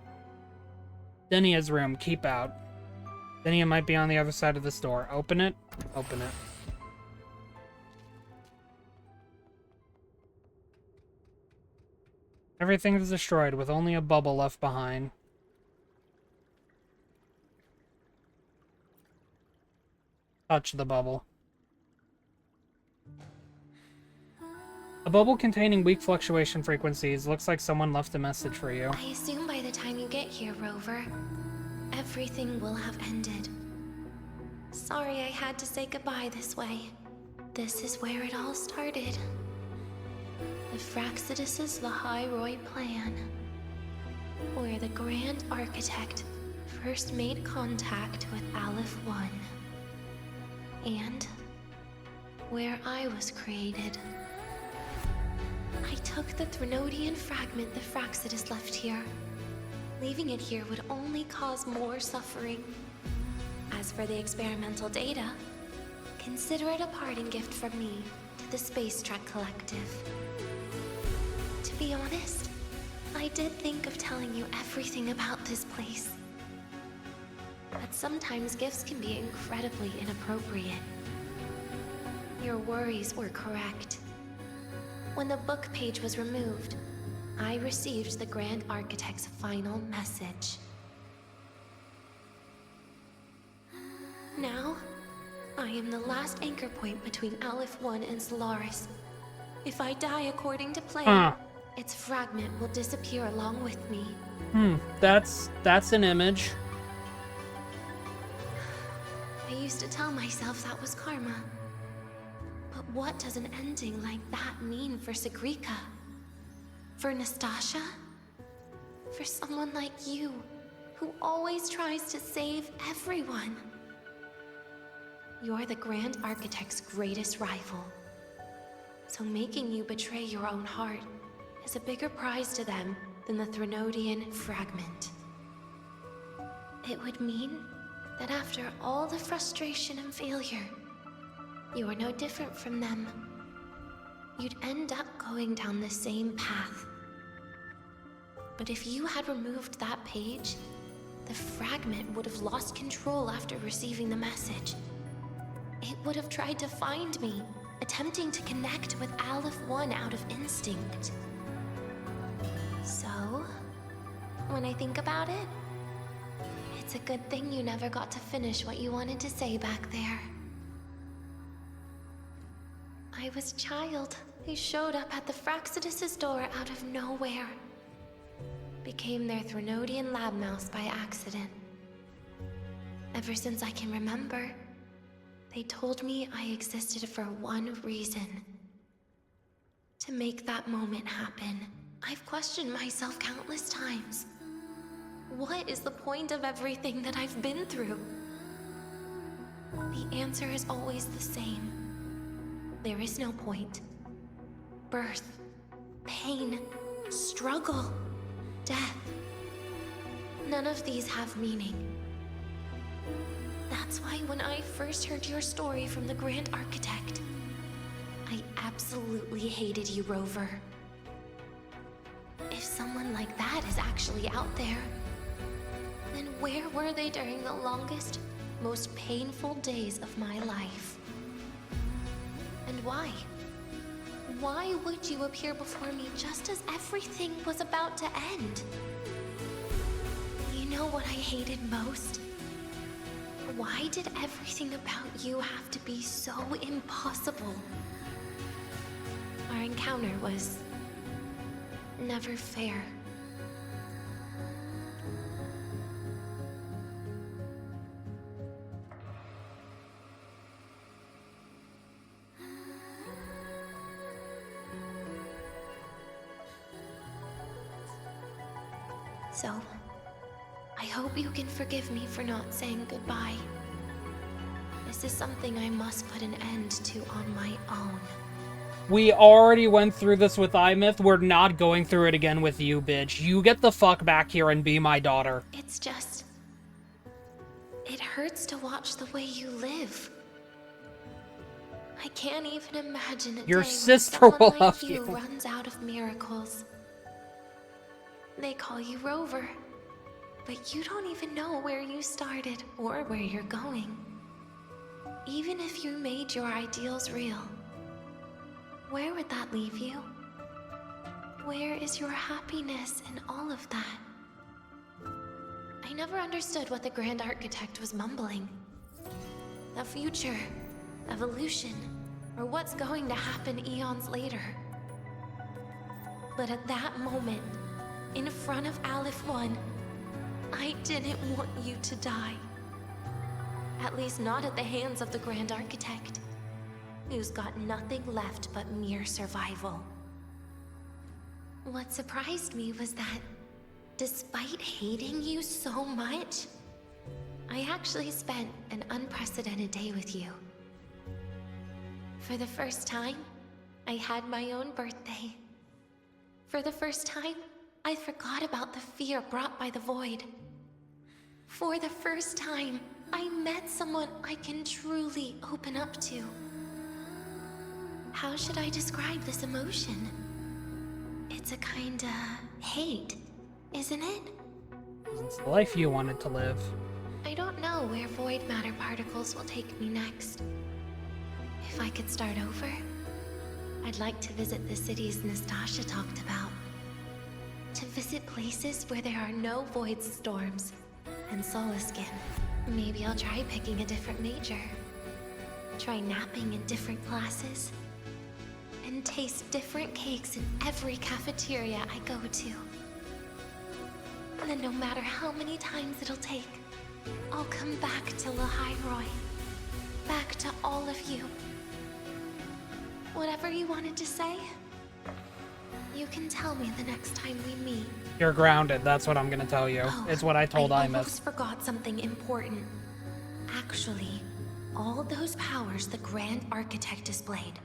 Denia's room. Keep out. Denia might be on the other side of this door. Open it. Open it. Everything is destroyed, with only a bubble left behind. Touch the bubble. A bubble containing weak fluctuation frequencies. Looks like someone left a message for you. I assume by the time you get here, Rover, everything will have ended. Sorry I had to say goodbye this way. This is where it all started. The Fraxidus' Lahai plan. Where the Grand Architect first made contact with Aleph 1. And where I was created. I took the Threnodian fragment the Fraxidus left here. Leaving it here would only cause more suffering. As for the experimental data, consider it a parting gift from me to the Space Trek Collective. To be honest, I did think of telling you everything about this place. But sometimes gifts can be incredibly inappropriate. Your worries were correct. When the book page was removed, I received the Grand Architect's final message. Now, I am the last anchor point between Aleph 1 and Solaris. If I die according to plan, its fragment will disappear along with me. That's an image. I used to tell myself that was karma. But what does an ending like that mean for Segrika? For Nastasha? For someone like you, who always tries to save everyone? You're the Grand Architect's greatest rival. So making you betray your own heart is a bigger prize to them than the Threnodian fragment. It would mean that after all the frustration and failure, you are no different from them. You'd end up going down the same path. But if you had removed that page, the fragment would have lost control after receiving the message. It would have tried to find me, attempting to connect with Aleph 1 out of instinct. So, when I think about it, it's a good thing you never got to finish what you wanted to say back there. I was a child who showed up at the Fraxidus' door out of nowhere. Became their Threnodian lab mouse by accident. Ever since I can remember, they told me I existed for one reason. To make that moment happen. I've questioned myself countless times. What is the point of everything that I've been through? The answer is always the same. There is no point. Birth, pain, struggle, death. None of these have meaning. That's why when I first heard your story from the Grand Architect, I absolutely hated you, Rover. If someone like that is actually out there, then where were they during the longest, most painful days of my life? And why? Why would you appear before me just as everything was about to end? You know what I hated most? Why did everything about you have to be so impossible? Our encounter was never fair. So, I hope you can forgive me for not saying goodbye. This is something I must put an end to on my own. We already went through this with iMyth. We're not going through it again with you, bitch. You get the fuck back here and be my daughter. It's just... it hurts to watch the way you live. I can't even imagine a Your day sister when will someone love like you. runs out of miracles. They call you Rover, but you don't even know where you started or where you're going. Even if you made your ideals real, where would that leave you? Where is your happiness in all of that? I never understood what the Grand Architect was mumbling. The future, evolution, or what's going to happen eons later. But at that moment, in front of Aleph 1, I didn't want you to die. At least not at the hands of the Grand Architect, who's got nothing left but mere survival. What surprised me was that, despite hating you so much, I actually spent an unprecedented day with you. For the first time, I had my own birthday. For the first time, I forgot about the fear brought by the void. For the first time, I met someone I can truly open up to. How should I describe this emotion? It's a kinda hate, isn't it? It's the life you wanted to live. I don't know where void matter particles will take me next. If I could start over, I'd like to visit the cities Nastasha talked about. To visit places where there are no void storms and Solaskin. Maybe I'll try picking a different major. Try napping in different classes. And taste different cakes in every cafeteria I go to. And then no matter how many times it'll take, I'll come back to Lahairoi. Back to all of you. Whatever you wanted to say, you can tell me the next time we meet. You're grounded, that's what I'm gonna tell you. It's what I told I Imus. almost forgot something important. Actually, all those powers the Grand Architect displayed,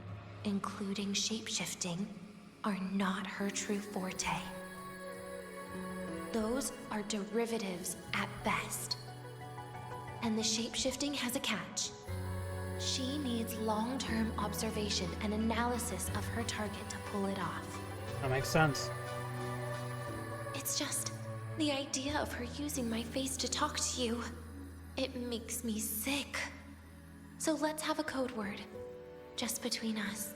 including shapeshifting, are not her true forte. Those are derivatives at best. And the shapeshifting has a catch. She needs long-term observation and analysis of her target to pull it off. That makes sense. It's just the idea of her using my face to talk to you. It makes me sick. So let's have a code word, just between us.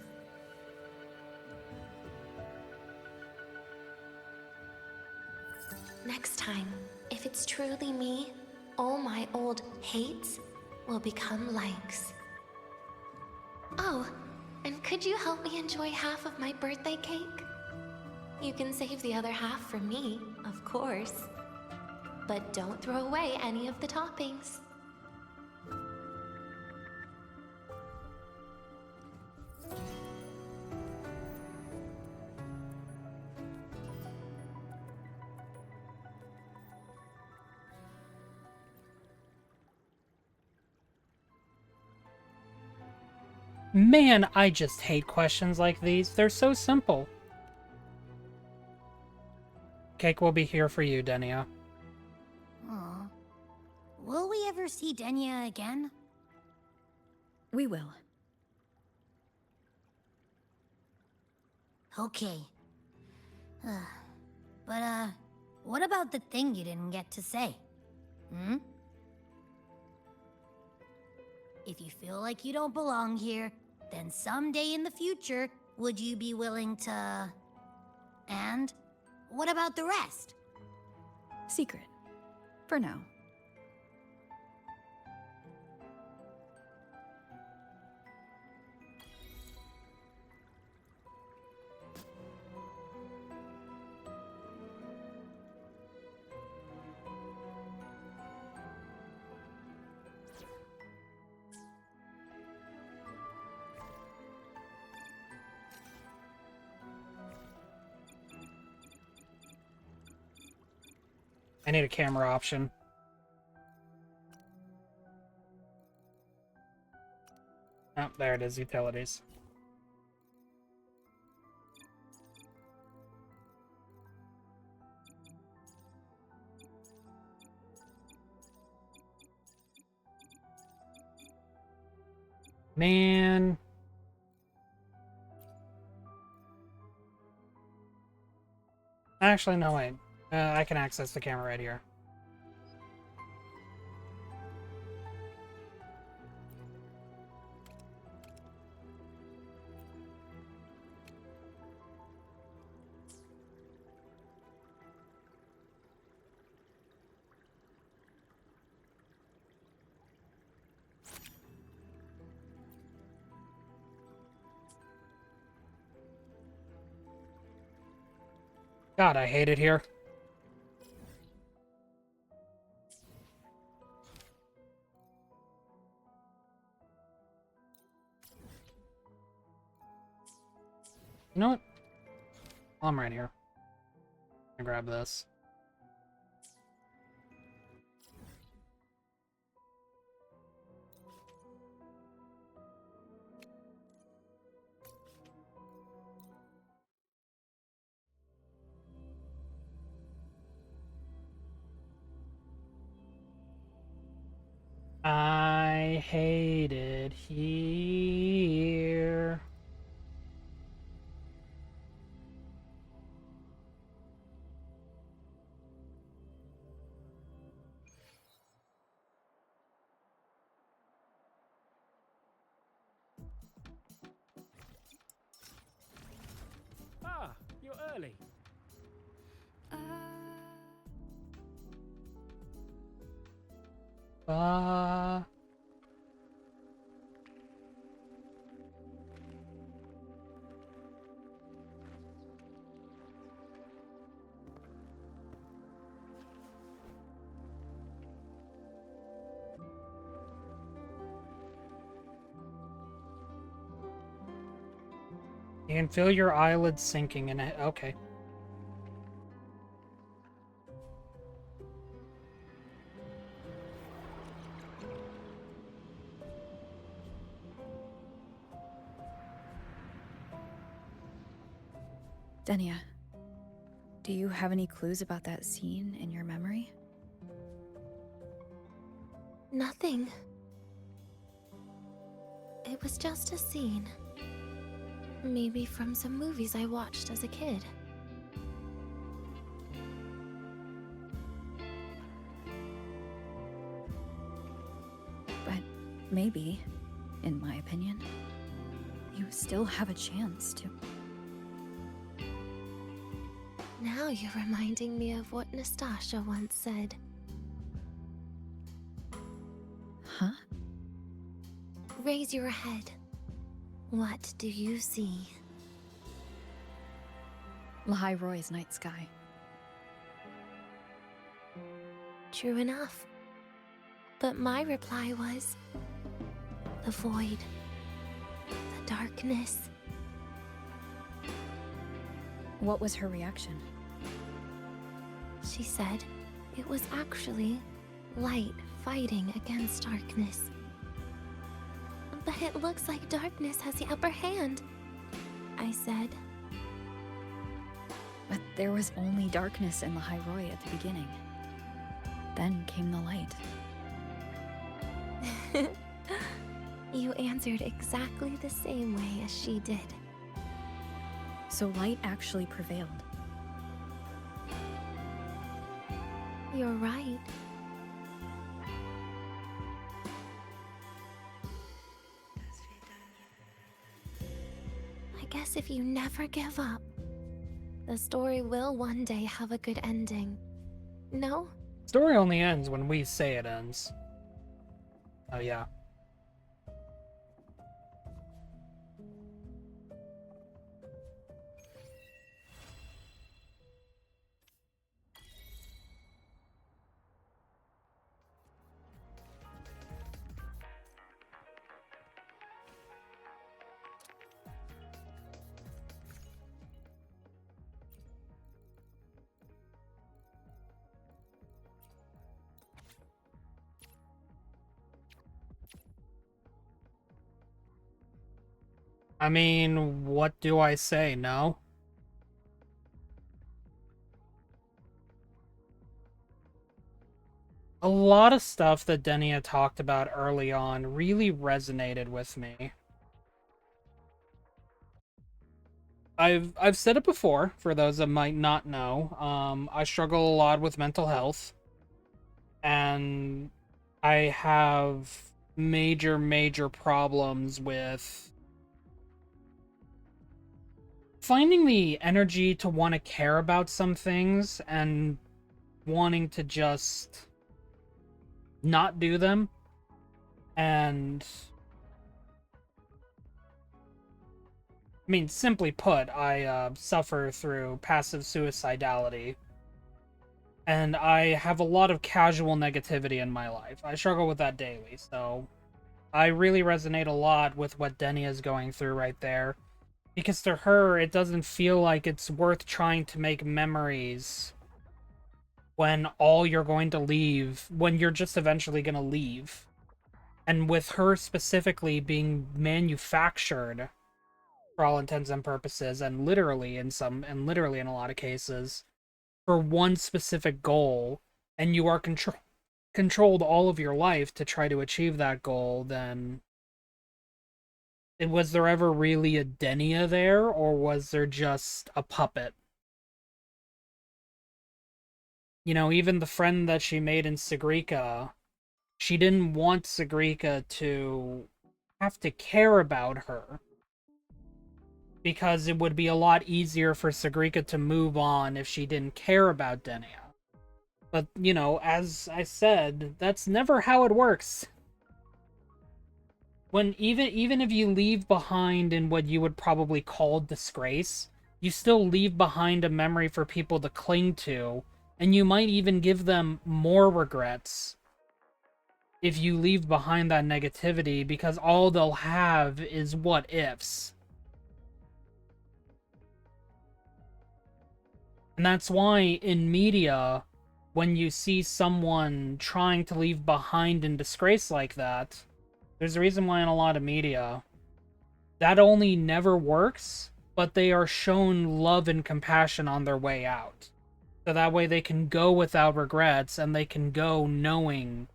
Next time, if it's truly me, all my old hates will become likes. Oh, and could you help me enjoy half of my birthday cake? You can save the other half for me, of course. But don't throw away any of the toppings. Man, I just hate questions like these. They're so simple. Cake will be here for you, Denia. Aw. Will we ever see Denia again? We will. Okay. But, what about the thing you didn't get to say? Hmm? If you feel like you don't belong here, then someday in the future, would you be willing to... And what about the rest? Secret. For now. I need a camera option. Oh, there it is, utilities. Man. Actually, no, wait. I can access the camera right here. God, I hate it here. You know what? I'm right here. I'm gonna grab this. I hate it here. Ah, you're early. Uh... You can feel your eyelids sinking in it. Okay. Denia, do you have any clues about that scene in your memory? Nothing. It was just a scene. Maybe from some movies I watched as a kid. But maybe, in my opinion, you still have a chance to... Now you're reminding me of what Nastasha once said. Huh? Raise your head. What do you see? Lahai Roy's night sky. True enough. But my reply was... the void. The darkness. What was her reaction? She said it was actually light fighting against darkness. But it looks like darkness has the upper hand, I said. But there was only darkness in Lahai Roy at the beginning. Then came the light. You answered exactly the same way as she did. So light actually prevailed. You're right. I guess if you never give up, the story will one day have a good ending. No? Story only ends when we say it ends. Oh yeah. I mean, what do I say? No? A lot of stuff that Denia talked about early on really resonated with me. I've said it before, for those that might not know. I struggle a lot with mental health. And I have major problems with finding the energy to want to care about some things and wanting to just not do them. And I mean, simply put, I suffer through passive suicidality. And I have a lot of casual negativity in my life. I struggle with that daily, so I really resonate a lot with what Denia is going through right there. Because to her, it doesn't feel like it's worth trying to make memories when all you're going to leave, when you're just eventually going to leave. And with her specifically being manufactured for all intents and purposes, and literally in a lot of cases, for one specific goal, and you are controlled all of your life to try to achieve that goal, then was there ever really a Denia there, or was there just a puppet? You know, even the friend that she made in Segrika, she didn't want Segrika to have to care about her, because it would be a lot easier for Segrika to move on if she didn't care about Denia. But, you know, as I said, that's never how it works. When even if you leave behind in what you would probably call disgrace, you still leave behind a memory for people to cling to, and you might even give them more regrets if you leave behind that negativity, because all they'll have is what ifs. And that's why in media, when you see someone trying to leave behind in disgrace like that, there's a reason why in a lot of media, that only never works, but they are shown love and compassion on their way out. So that way they can go without regrets, and they can go knowing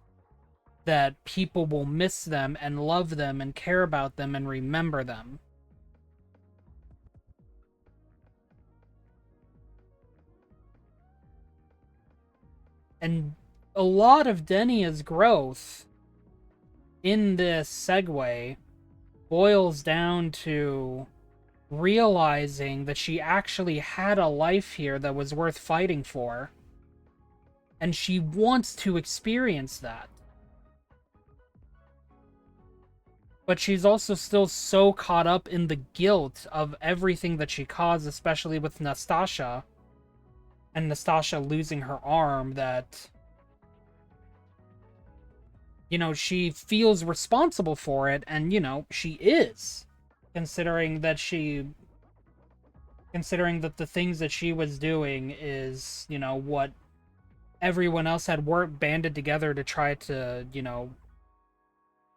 that people will miss them and love them and care about them and remember them. And a lot of Denia's growth in this segue boils down to realizing that she actually had a life here that was worth fighting for. And she wants to experience that. But she's also still so caught up in the guilt of everything that she caused, especially with Nastasha. And Nastasha losing her arm, that, you know, she feels responsible for it, and, you know, she is. Considering that the things that she was doing is, you know, what everyone else had banded together to try to, you know,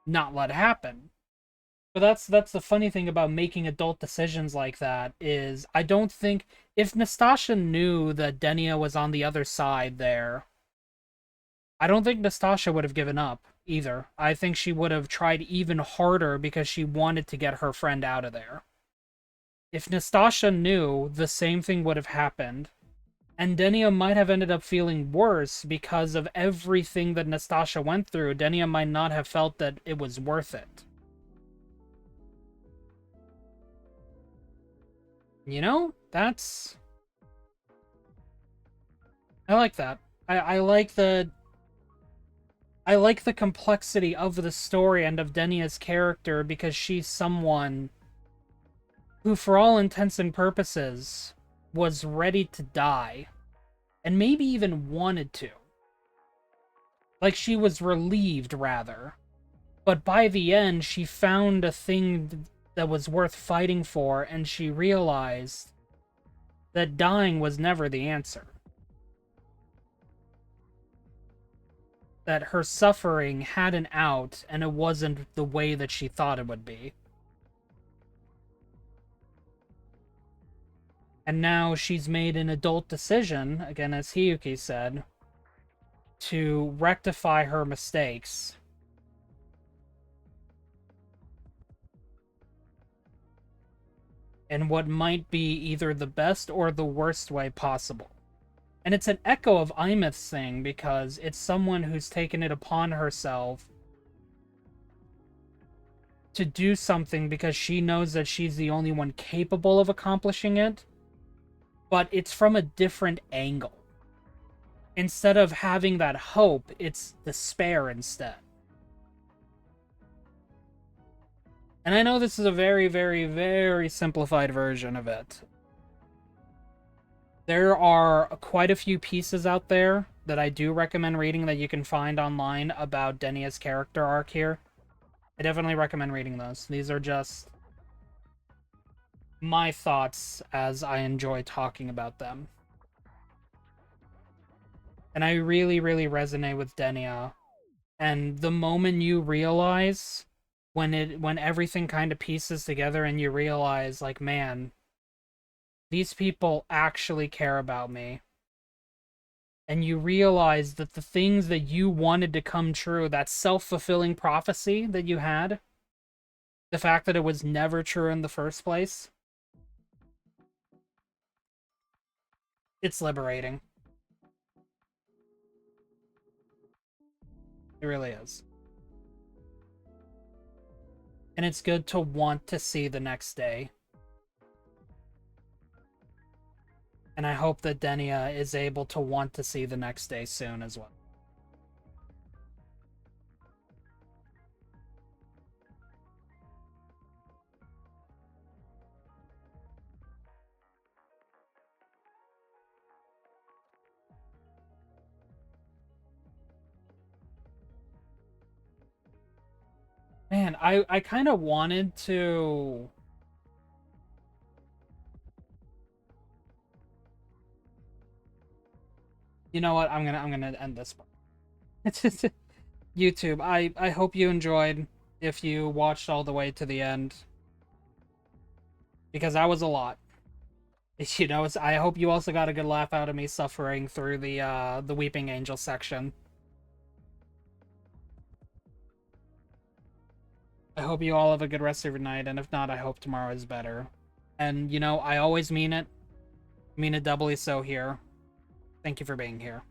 not let happen. But that's the funny thing about making adult decisions like that, is I don't think, if Nastasha knew that Denia was on the other side there, I don't think Nastasha would have given up either. I think she would have tried even harder because she wanted to get her friend out of there. If Nastasha knew, the same thing would have happened. And Denia might have ended up feeling worse because of everything that Nastasha went through. Denia might not have felt that it was worth it. You know, that's... I like that. I like the complexity of the story and of Denia's character, because she's someone who, for all intents and purposes, was ready to die. And maybe even wanted to. Like, she was relieved, rather. But by the end, she found a thing that was worth fighting for, and she realized that dying was never the answer. That her suffering had an out, and it wasn't the way that she thought it would be. And now she's made an adult decision, again as Hiyuki said, to rectify her mistakes. In what might be either the best or the worst way possible. And it's an echo of Imeth's thing, because it's someone who's taken it upon herself to do something because she knows that she's the only one capable of accomplishing it, but it's from a different angle. Instead of having that hope, it's despair instead. And I know this is a very, very, very simplified version of it. There are quite a few pieces out there that I do recommend reading that you can find online about Denia's character arc here. I definitely recommend reading those. These are just my thoughts as I enjoy talking about them. And I really, really resonate with Denia. And the moment you realize, when everything kind of pieces together and you realize, like, man, these people actually care about me. And you realize that the things that you wanted to come true, that self-fulfilling prophecy that you had, the fact that it was never true in the first place, it's liberating. It really is. And it's good to want to see the next day. And I hope that Denia is able to want to see the next day soon as well. Man, I kind of wanted to... You know what? I'm gonna end this part. It's just YouTube. I hope you enjoyed if you watched all the way to the end, because that was a lot. You know, I hope you also got a good laugh out of me suffering through the Weeping Angel section. I hope you all have a good rest of your night, and if not, I hope tomorrow is better. And, you know, I always mean it. I mean it doubly so here. Thank you for being here.